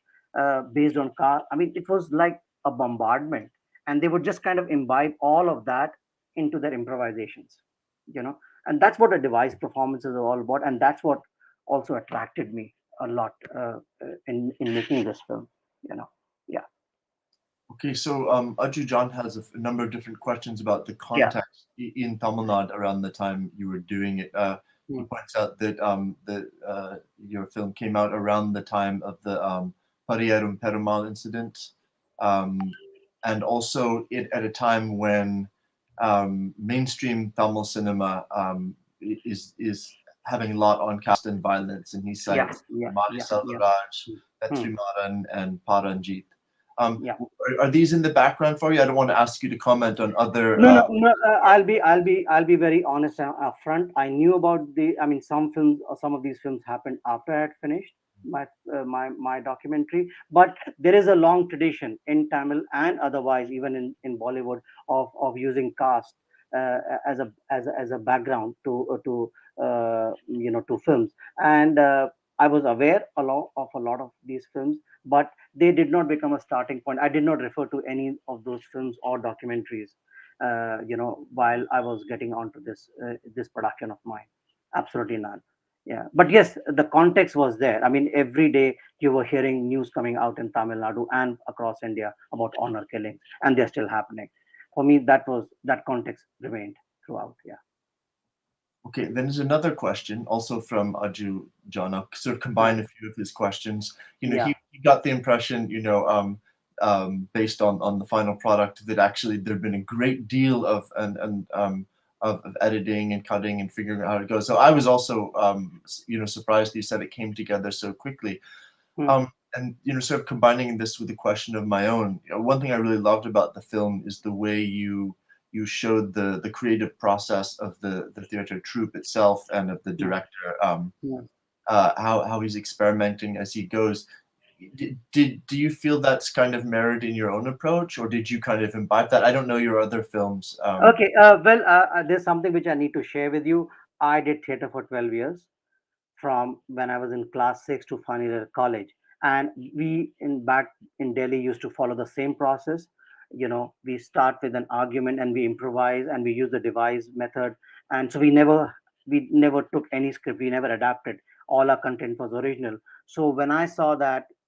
based on car. I mean, it was like a bombardment, and they would just kind of imbibe all of that into their improvisations. And that's what a device performances are all about, and that's what also attracted me a lot in making this film. Yeah. Okay, so Aju John has a number of different questions about the context in Tamil Nadu around the time you were doing it. He points out that your film came out around the time of the Pariyarum Perumal incident, and also at a time when mainstream Tamil cinema is having a lot on caste and violence, and he cites Mari Selvaraj, Vetrimaran, and Paranjit. Are these in the background for you? I don't want to ask you to comment on other. No. I'll be very honest up front. I knew about some films, or some of these films happened after I had finished my documentary. But there is a long tradition in Tamil and otherwise, even in Bollywood, of using caste as a background to films. And I was aware of a lot of these films, but they did not become a starting point. I did not refer to any of those films or documentaries, while I was getting onto this production of mine. Absolutely none. Yeah, but yes, the context was there. I mean, every day you were hearing news coming out in Tamil Nadu and across India about honor killings, and they're still happening. for me, that context remained throughout. Yeah. Okay, then there's another question also from Aju Jana, sort of combine a few of his questions. Yeah. He got the impression, based on the final product, that actually there'd been a great deal of editing and cutting and figuring out how to go. So I was also surprised he said it came together so quickly. And sort of combining this with a question of my own, one thing I really loved about the film is the way you showed the creative process of the theater troupe itself and of the director, how he's experimenting as he goes. Do you feel that's kind of mirrored in your own approach, or did you kind of imbibe that? I don't know your other films. Okay, there's something which I need to share with you. I did theater for 12 years, from when I was in class 6 to final year college. And we back in Delhi used to follow the same process. We start with an argument and we improvise and we use the device method. And so we never took any script. We never adapted. All our content was original. So when I saw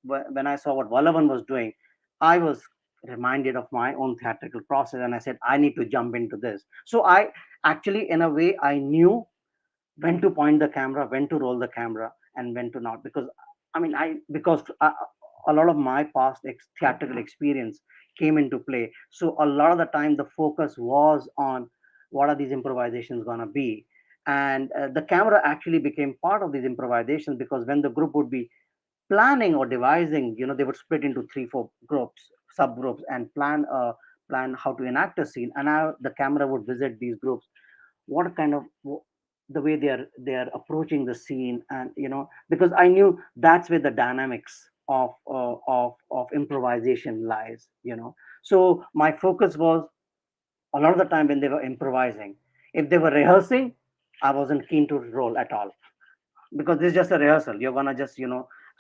when I saw what Vallavan was doing, I was reminded of my own theatrical process, and I said, I need to jump into this. So I actually, in a way, I knew when to point the camera, when to roll the camera, and when to not. Because a lot of my past theatrical experience came into play. So a lot of the time, the focus was on what are these improvisations gonna be, and the camera actually became part of these improvisations, because when the group would be planning or devising, they would split into 3-4 groups, subgroups, and plan how to enact a scene. And the camera would visit these groups, what kind of the way they are approaching the scene, and because I knew that's where the dynamics of improvisation lies. So my focus was, a lot of the time when they were improvising, if they were rehearsing, I wasn't keen to roll at all, because this is just a rehearsal. You're gonna just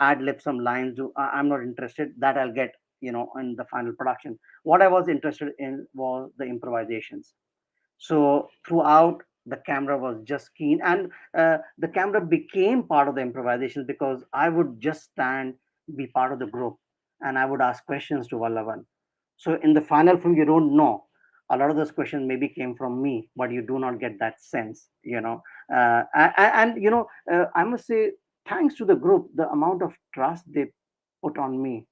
ad lib some lines. I'm not interested. That I'll get in the final production. What I was interested in was the improvisations. So throughout, the camera was just keen, and the camera became part of the improvisation, because I would just stand, be part of the group, and I would ask questions to Vallavan. So in the final film, you don't know, a lot of those questions maybe came from me, but you do not get that sense. I must say, thanks to the group, the amount of trust they put on me.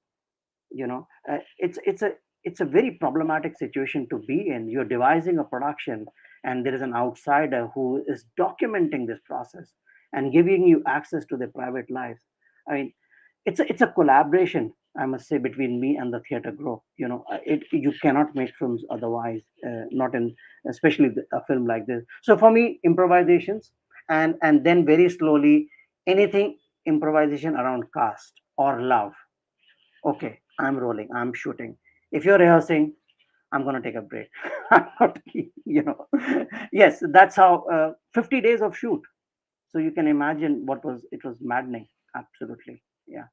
It's a very problematic situation to be in. You're devising a production, and there is an outsider who is documenting this process and giving you access to their private lives. I mean, it's a collaboration, I must say, between me and the theater group. You cannot make films otherwise, not in, especially a film like this. So for me, improvisations, and then very slowly, anything improvisation around caste or love. Okay, I'm rolling, I'm shooting. If you're rehearsing, I'm going to take a break. I'm not, yes, that's how 50 days of shoot. So you can imagine it was maddening. Absolutely. Yeah.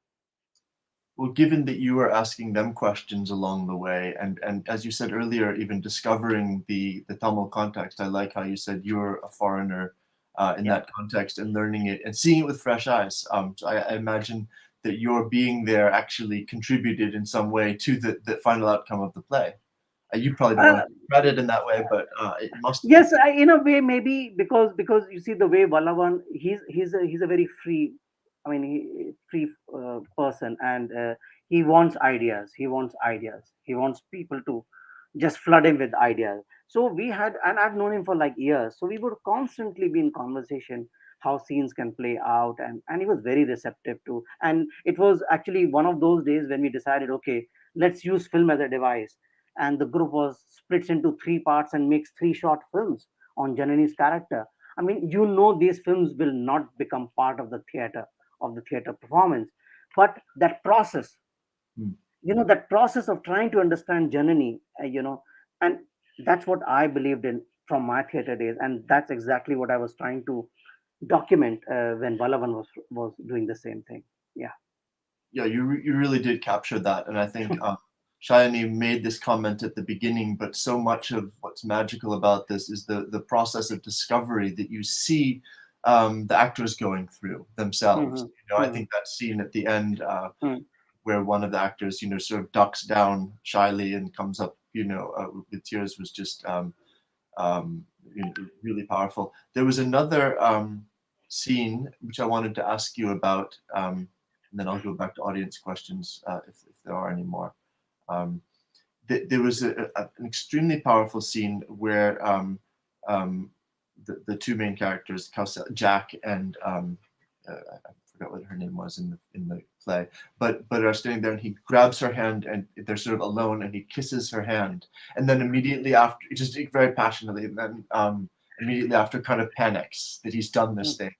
Well, given that you were asking them questions along the way, and as you said earlier, even discovering the Tamil context, I like how you said you're a foreigner in that context, and learning it and seeing it with fresh eyes. So I imagine that your being there actually contributed in some way to the final outcome of the play. You probably don't want to credit in that way, but it must. Yes, in a way, maybe because you see the way Vallavan, he's a very free, free person, and he wants ideas. He wants people to just flood him with ideas. So we had, and I've known him for like years. So we would constantly be in conversation how scenes can play out, and he was very receptive to. And it was actually one of those days when we decided, okay, let's use film as a device. And the group was splits into 3 parts and makes 3 short films on Janani's character. I mean, these films will not become part of the theater performance, but that process, that process of trying to understand Janani, and that's what I believed in from my theater days, and that's exactly what I was trying to document when Vallavan was doing the same thing. Yeah. Yeah, you really did capture that, and I think Shayani made this comment at the beginning, but so much of what's magical about this is the process of discovery that you see the actors going through themselves. I think that scene at the end where one of the actors, sort of ducks down shyly and comes up, with tears was just really powerful. There was another scene which I wanted to ask you about, and then I'll go back to audience questions if there are any more. There was an extremely powerful scene where the two main characters, Jack and I forgot what her name was in the play, but are standing there, and he grabs her hand, and they're sort of alone, and he kisses her hand, and then immediately after, just very passionately, and then immediately after, kind of panics that he's done this thing,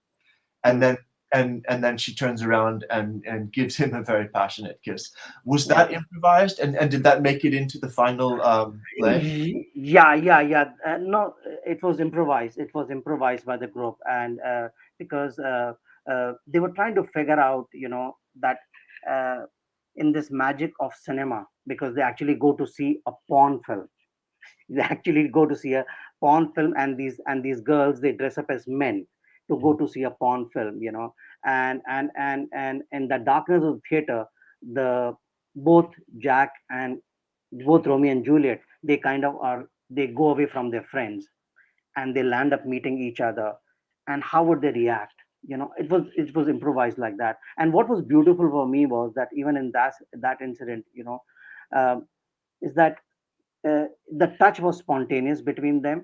and then then she turns around and gives him a very passionate kiss. Was that improvised, and did that make it into the final play? Yeah. No, it was improvised. It was improvised by the group, and because they were trying to figure out, that in this magic of cinema, because they actually go to see a porn film. They actually go to see a porn film, and these girls, they dress up as men to go to see a porn film, and in the darkness of the theater, the both Jack and both Romeo and Juliet, they they go away from their friends, and they land up meeting each other, and how would they react? It was improvised like that. And what was beautiful for me was that even in that incident, is that the touch was spontaneous between them,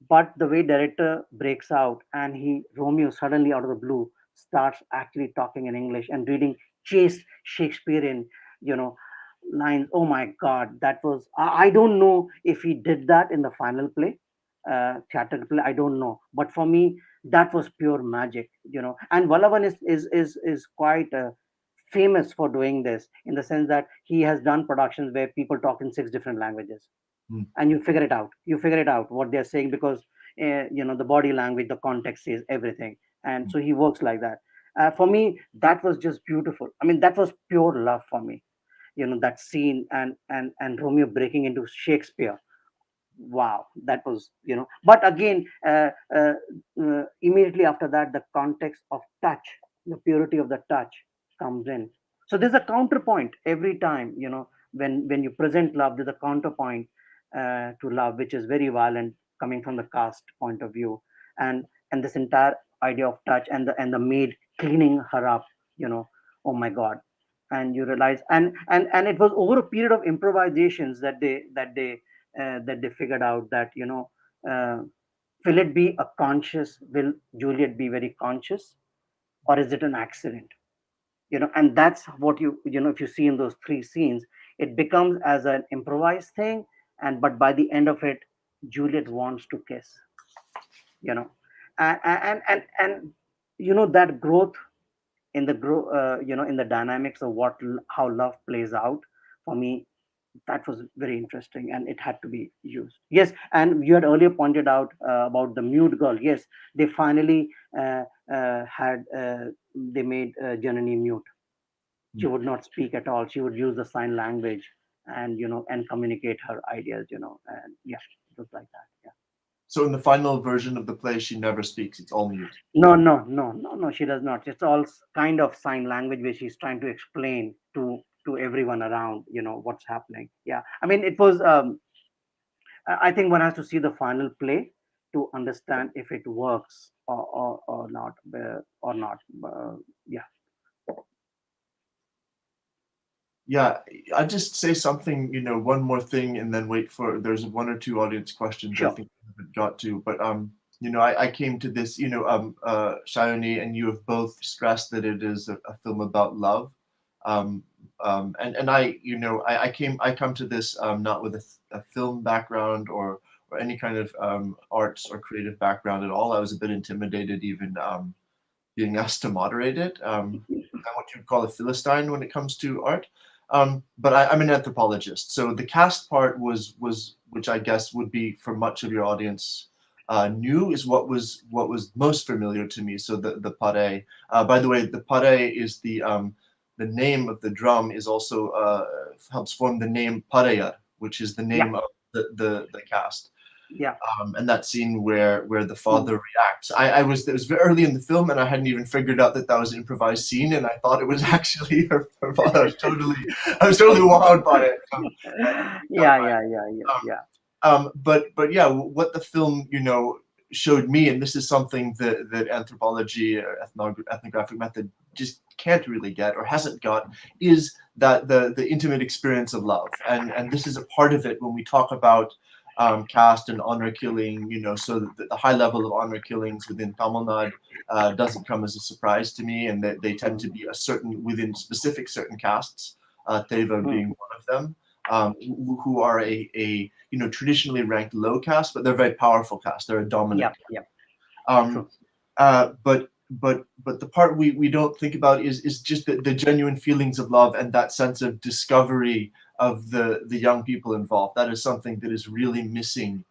but the way director breaks out, and Romeo suddenly out of the blue starts actually talking in English and reading chaste Shakespearean, you know lines. Oh my god, that was, I don't know if he did that in the final play, theater play, I don't know, but for me that was pure magic. And Vallavan is quite famous for doing this, in the sense that he has done productions where people talk in 6 different languages, and you figure it out what they're saying, because the body language, the context says everything, and so he works like that. For me, that was just beautiful. I mean, that was pure love for me. That scene, and Romeo breaking into Shakespeare. Wow, that was, but again, immediately after that, the context of touch, the purity of the touch comes in. So there's a counterpoint every time, when you present love, there's a counterpoint to love, which is very violent, coming from the caste point of view. And this entire idea of touch, and the maid cleaning her up, oh my god. And you realize, and it was over a period of improvisations that they figured out that, uh, will it be a conscious, will Juliet be very conscious, or is it an accident? And that's what if you see in those 3 scenes, it becomes as an improvised thing, but by the end of it, Juliet wants to kiss, you know and that growth in the in the dynamics of how love plays out. For me, that was very interesting, and it had to be used. Yes, and you had earlier pointed out about the mute girl. Yes, they finally they made Janani mute. She would not speak at all. She would use the sign language, and communicate her ideas. And yeah, it was like that. Yeah. So in the final version of the play, she never speaks. It's all mute. No. She does not. It's all kind of sign language, where she's trying to explain to everyone around, what's happening. Yeah, I mean, it was. I think one has to see the final play to understand if it works or not. Yeah. Yeah, I just say something, one more thing, and then wait for, there's 1 or 2 audience questions. Sure. I think we haven't got to, but I came to this, Shayoni, and you have both stressed that it is a film about love, and I come to this not with a film background or any kind of arts or creative background at all. I was a bit intimidated even being asked to moderate it. I'm what you'd call a Philistine when it comes to art. But I'm an anthropologist, so the caste part was which I guess would be for much of your audience new, is what was most familiar to me. So the pare. By the way, the pare is the name of the drum is also helps form the name Pareyar, which is the name of the caste. Yeah. And that scene where the father reacts. It was very early in the film, and I hadn't even figured out that was an improvised scene, and I thought it was actually her father. I was totally wowed by it. But yeah, what the film showed me, and this is something that anthropology or ethnographic method just can't really get or hasn't got, is that the intimate experience of love, and this is a part of it when we talk about caste and honor killing. So the high level of honor killings within Tamil Nadu doesn't come as a surprise to me, and that they tend to be within specific certain castes, Teva being one of them, who are a traditionally ranked low caste, but they're very powerful caste. They're a dominant. But the part we don't think about is just the genuine feelings of love and that sense of discovery of the young people involved. That is something that is really missing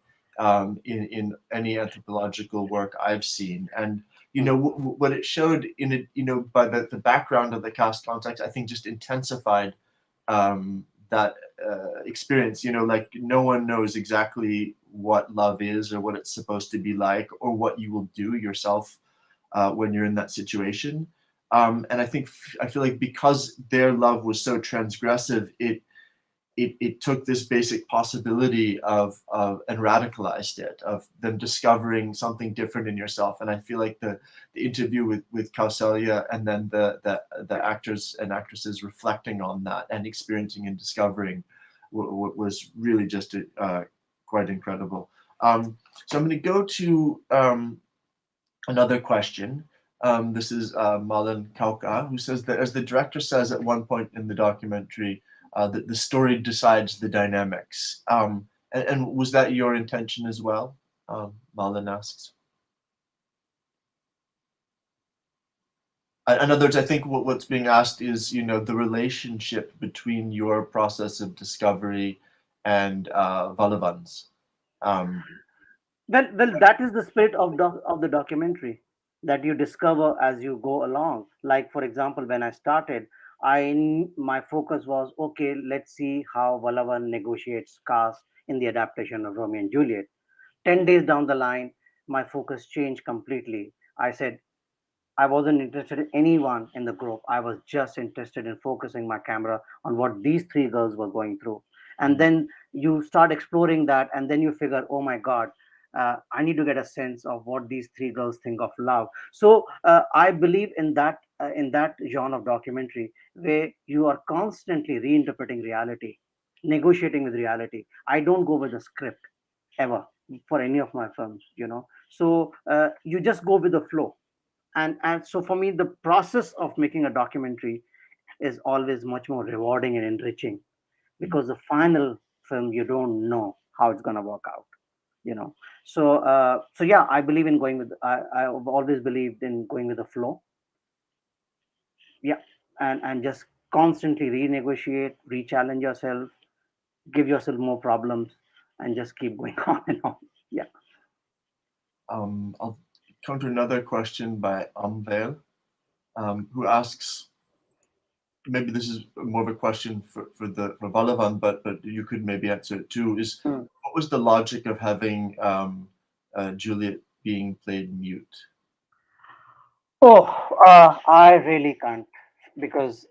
in any anthropological work I've seen. And what it showed in it, by the background of the caste context, I think just intensified that experience. Like no one knows exactly what love is or what it's supposed to be like or what you will do yourself when you're in that situation. And I feel like because their love was so transgressive, it took this basic possibility of and radicalized it, of them discovering something different in yourself. And I feel like the interview with Kausalya, and then the actors and actresses reflecting on that and experiencing and discovering was really just quite incredible. So I'm going to go to another question. This is Malan Kauka, who says that, as the director says at one point in the documentary, that the story decides the dynamics. And was that your intention as well? Malan asks. In other words, I think what's being asked is, the relationship between your process of discovery and Valavan's. Well, that is the spirit of the documentary, that you discover as you go along. Like, for example, when I started, my focus was, okay, let's see how Valavan negotiates caste in the adaptation of Romeo and Juliet. 10 days down the line, my focus changed completely. I said, I wasn't interested in anyone in the group. I was just interested in focusing my camera on what these three girls were going through. And then you start exploring that, and then you figure, oh my God, I need to get a sense of what these three girls think of love. So I believe in that genre of documentary where you are constantly reinterpreting reality, negotiating with reality. I don't go with a script ever for any of my films. So you just go with the flow. And so for me, the process of making a documentary is always much more rewarding and enriching, because the final film, you don't know how it's going to work out. So yeah, I believe in I've always believed in going with the flow. Yeah. And just constantly renegotiate, re-challenge yourself, give yourself more problems, and just keep going on and on. Yeah. I'll come to another question by Amvel, who asks, maybe this is more of a question for Balavan, but you could maybe answer it too, is what was the logic of having Juliet being played mute? Oh, I really can't, because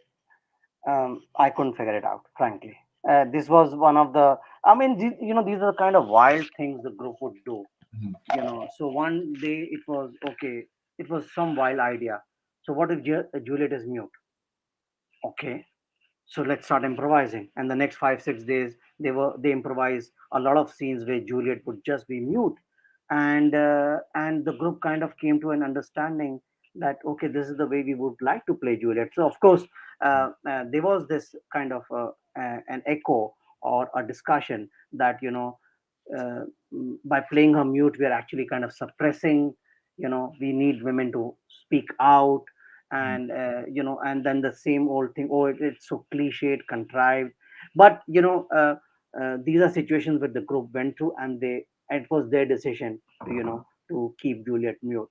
I couldn't figure it out, frankly. This was one of the, I mean, these are the kind of wild things the group would do. So one day it was, okay, it was some wild idea. So what if Juliet is mute? Okay, so let's start improvising. And the next 5-6 days, they improvised a lot of scenes where Juliet would just be mute. And the group kind of came to an understanding that, okay, this is the way we would like to play Juliet. So of course, there was this kind of an echo or a discussion that, uh, by playing her mute, we are actually kind of suppressing. We need women to speak out. And then the same old thing, oh, it's so cliched, contrived. But these are situations where the group went through, and it was their decision to keep Juliet mute.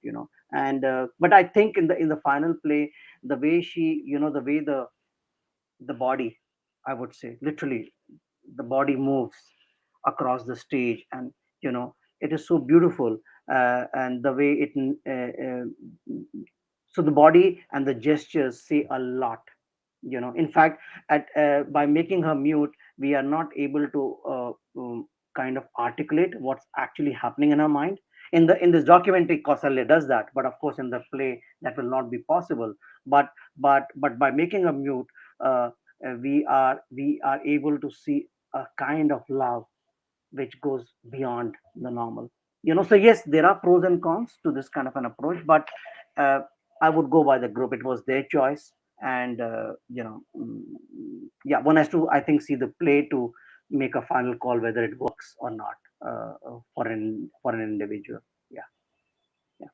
And but I think in the final play, the way the way the body, I would say, literally, the body moves across the stage, and It is so beautiful, and the way it so the body and the gestures say a lot. In fact, at by making her mute, we are not able to kind of articulate what's actually happening in her mind. In this documentary, Kausalya does that, but of course in the play that will not be possible. But by making her mute, we are able to see a kind of love which goes beyond the normal. So yes, there are pros and cons to this kind of an approach, but uh, I would go by the group. It was their choice, and yeah, one has to, I think, see the play to make a final call whether it works or not, for an individual. Yeah. Yeah.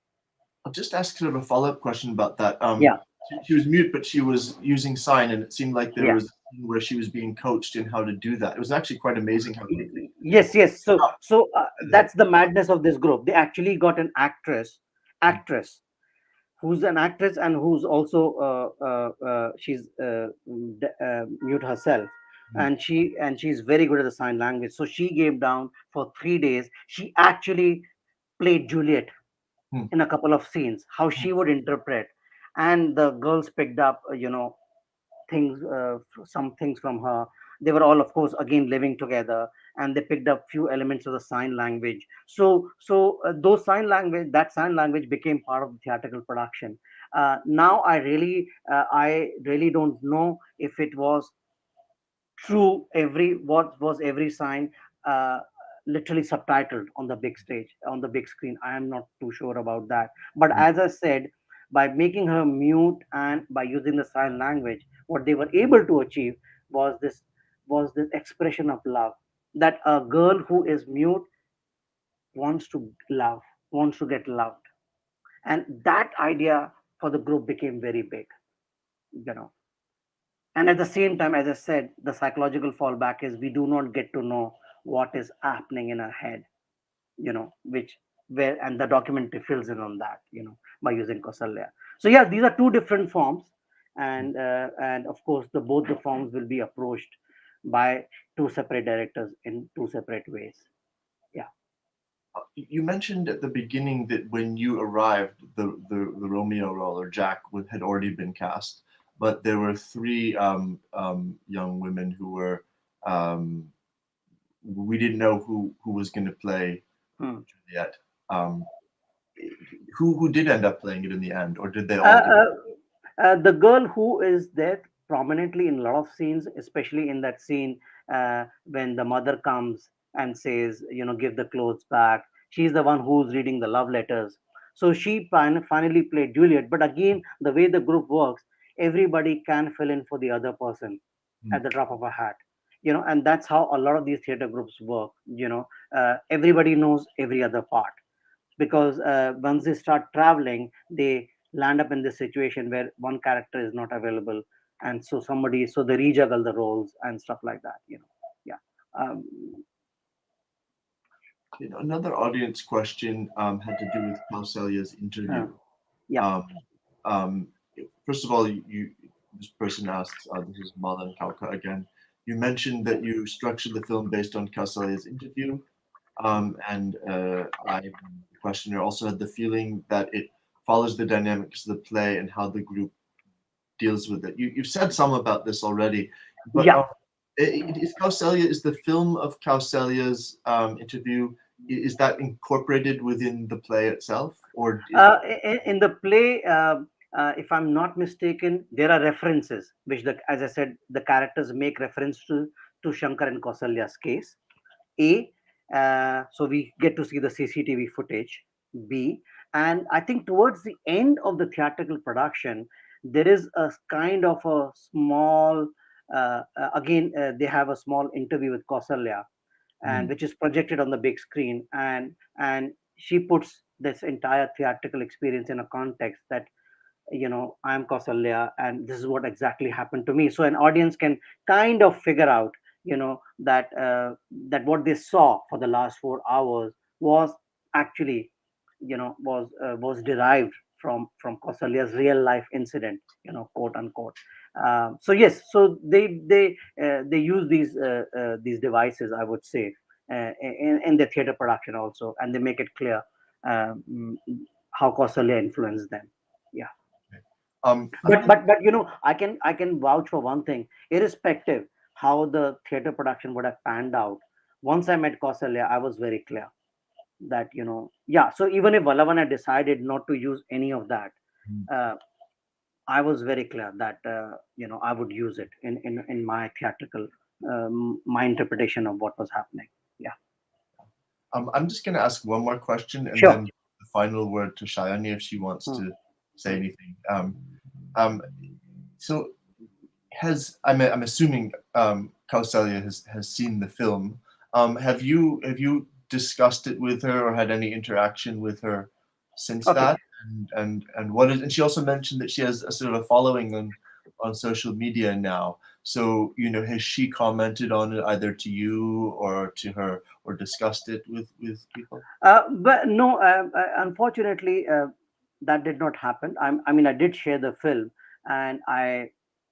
I'll just ask sort of a follow-up question about that. Yeah. She was mute, but she was using sign, and it seemed like there Yeah. was a scene where she was being coached in how to do that. It was actually quite amazing how quickly. Yes, yes. So that's the madness of this group. They actually got an actress who's an actress and who's also she's mute herself, and she's very good at the sign language. So she gave down for 3 days. She actually played Juliet in a couple of scenes, how she would interpret, and the girls picked up things, some things from her. They were all, of course, again living together, and they picked up few elements of the sign language. So that sign language became part of the theatrical production. Now I really don't know if it was true, what was every sign uh, literally subtitled on the big stage, on the big screen. I am not too sure about that, but as I said, by making her mute and by using the sign language, what they were able to achieve was this expression of love, that a girl who is mute wants to love, wants to get loved. And that idea for the group became very big, you know and at the same time, as I said, the psychological fallback is we do not get to know what is happening in our head, which where and the documentary fills in on that, by using Kausalya. So yeah, these are two different forms, and of course both the forms will be approached by two separate directors in two separate ways. Yeah. You mentioned at the beginning that when you arrived, the Romeo role, or Jack, had already been cast, but there were three young women who were we didn't know who was going to play Juliet. Who did end up playing it in the end, or did they all? The girl who is there prominently in a lot of scenes, especially in that scene when the mother comes and says, give the clothes back. She's the one who's reading the love letters. So she finally played Juliet. But again, the way the group works, everybody can fill in for the other person at the drop of a hat. And that's how a lot of these theater groups work. Everybody knows every other part, because once they start traveling, they land up in this situation where one character is not available, and so they rejuggle the roles and stuff like that. Yeah. um, Another audience question had to do with Kausalya's interview. Yeah. First of all, this person asked, this is Malan Kauka again. You mentioned that you structured the film based on Kausalya's interview, and the questioner also had the feeling that it follows the dynamics of the play and how the group deals with it. You've said some about this already, but yeah. Is the film of Kausalya's interview, is that incorporated within the play itself, or in the play, if I'm not mistaken, there are references which, as I said, the characters make reference to Shankar and Kausalya's case. So we get to see the CCTV footage. B, and I think towards the end of the theatrical production, there is a kind of a small, they have a small interview with Kausalya, and which is projected on the big screen, and she puts this entire theatrical experience in a context that, I'm Kausalya and this is what exactly happened to me, so an audience can kind of figure out, that what they saw for the last 4 hours was actually, was derived from Kausalya's real life incident, quote unquote. So yes, so they use these devices, I would say, in the theater production also, and they make it clear how Kausalya influenced them. Yeah. But I can vouch for one thing, irrespective how the theater production would have panned out. Once I met Kausalya, I was very clear that so even if Vallavan had decided not to use any of that, I was very clear that I would use it in my theatrical my interpretation of what was happening. Yeah. I'm just going to ask one more question, and Sure. then the final word to Shayani if she wants to say anything. So I'm assuming Kausalya has seen the film. Have you discussed it with her or had any interaction with her since that? And and she also mentioned that she has a sort of following on social media now. So has she commented on it either to you or to her, or discussed it with people? But no, unfortunately, that did not happen. I mean, I did share the film, and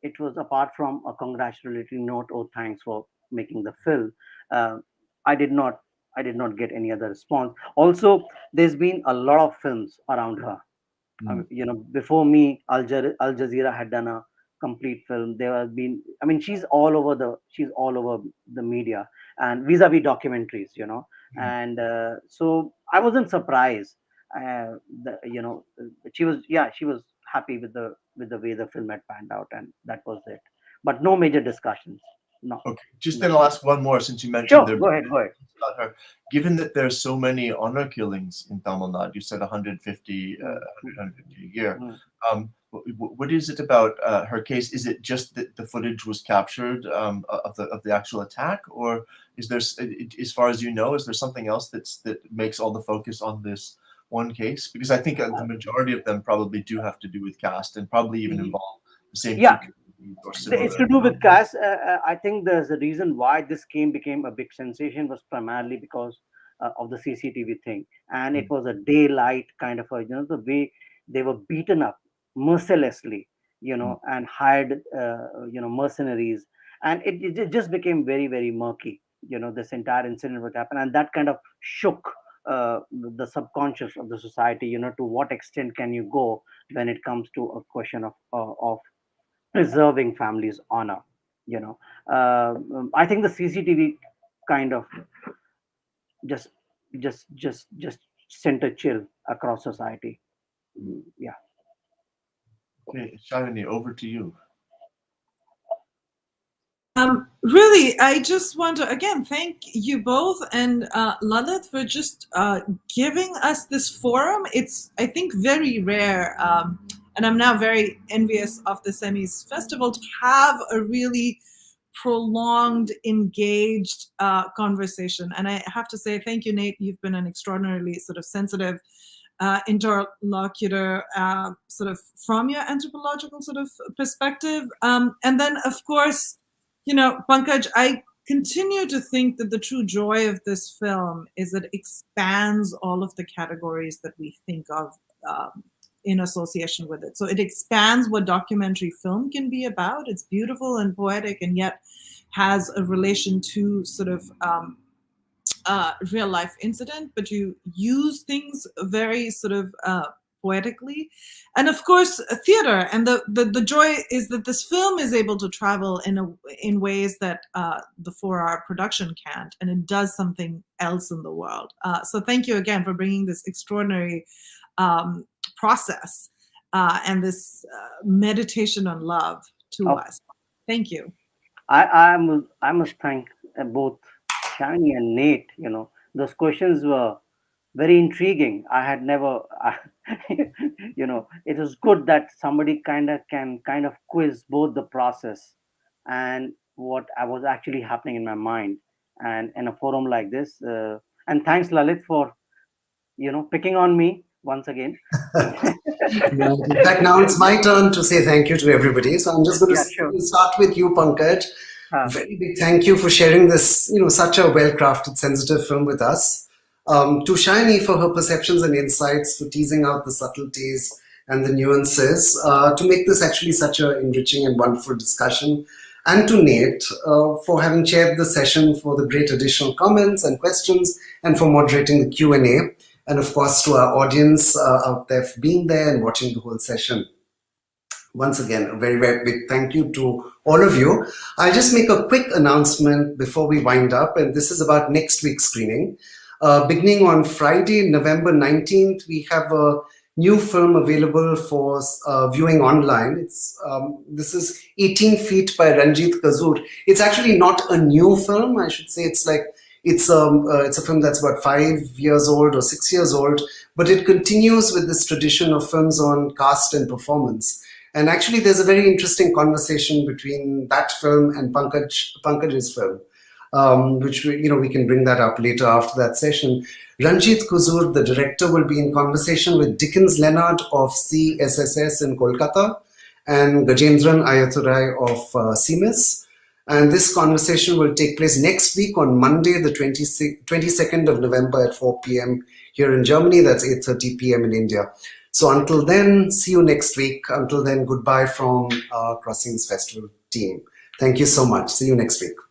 it was, apart from a congratulatory note, "Oh, thanks for making the film," I did not get any other response. Also, there's been a lot of films around her. Before me, Al Jazeera had done a complete film. There have been, I mean, she's all over the media and vis-a-vis documentaries, and so I wasn't surprised. She was happy with the way the film had panned out, and that was it. But no major discussions. No. Okay, just then I'll ask one more, since you mentioned Sure, go ahead. about her. Given that there's so many honor killings in Tamil Nadu, you said 150 a year. What is it about her case? Is it just that the footage was captured of the actual attack, or is there, as far as you know, is there something else that makes all the focus on this one case? Because I think the majority of them probably do have to do with caste, and probably even involve the same. Yeah. It's to do with caste. I think there's a reason why this became a big sensation was primarily because of the CCTV thing, and it was a daylight kind of the way they were beaten up mercilessly, and hired mercenaries, and it just became very, very murky. This entire incident would happen, and that kind of shook the subconscious of the society. To what extent can you go when it comes to a question of preserving families' honor? I think the CCTV kind of just sent a chill across society. Yeah. Okay, Shayani, over to you. Really, I just want to again thank you both and Lalit for just giving us this forum. It's, I think, very rare, and I'm now very envious of the Semis Festival to have a really prolonged, engaged conversation. And I have to say thank you, Nate. You've been an extraordinarily sort of sensitive interlocutor, sort of from your anthropological sort of perspective. And then, of course, Pankaj, I continue to think that the true joy of this film is that it expands all of the categories that we think of in association with it. So it expands what documentary film can be about. It's beautiful and poetic, and yet has a relation to sort of real life incident, but you use things very sort of poetically. And of course, theater, and the joy is that this film is able to travel in ways that the 4-hour production can't, and it does something else in the world. So thank you again for bringing this extraordinary process and this meditation on love to us. Thank you. I must thank both Shani and Nate. Those questions were very intriguing. I had never, it was good that somebody can quiz both the process and what was actually happening in my mind, and in a forum like this. And thanks, Lalit, for picking on me once again. In fact, now it's my turn to say thank you to everybody. So I'm just going to start with you, Pankaj. Very big thank you for sharing this, such a well-crafted, sensitive film with us. To Shani for her perceptions and insights, for teasing out the subtleties and the nuances, to make this actually such an enriching and wonderful discussion. and to Nate for having chaired the session, for the great additional comments and questions, and for moderating the Q&A. And of course, to our audience out there for being there and watching the whole session. Once again, a very, very big thank you to all of you. I'll just make a quick announcement before we wind up, and this is about next week's screening. Beginning on Friday, November 19th, we have a new film available for viewing online. This is 18 Feet by Ranjit Kazoor. It's actually not a new film. I should say it's a film that's about 5 years old or 6 years old, but it continues with this tradition of films on caste and performance. And actually, there's a very interesting conversation between that film and Pankaj's film, which we can bring that up later after that session. Ranjit Kazoor, the director, will be in conversation with Dickens Leonard of CSSS in Kolkata and Gajendran Ayathurai of CMIS. And this conversation will take place next week on Monday, the 22nd of November at 4 p.m. here in Germany. That's 8:30 p.m. in India. So until then, see you next week. Until then, goodbye from our Crossings Festival team. Thank you so much. See you next week.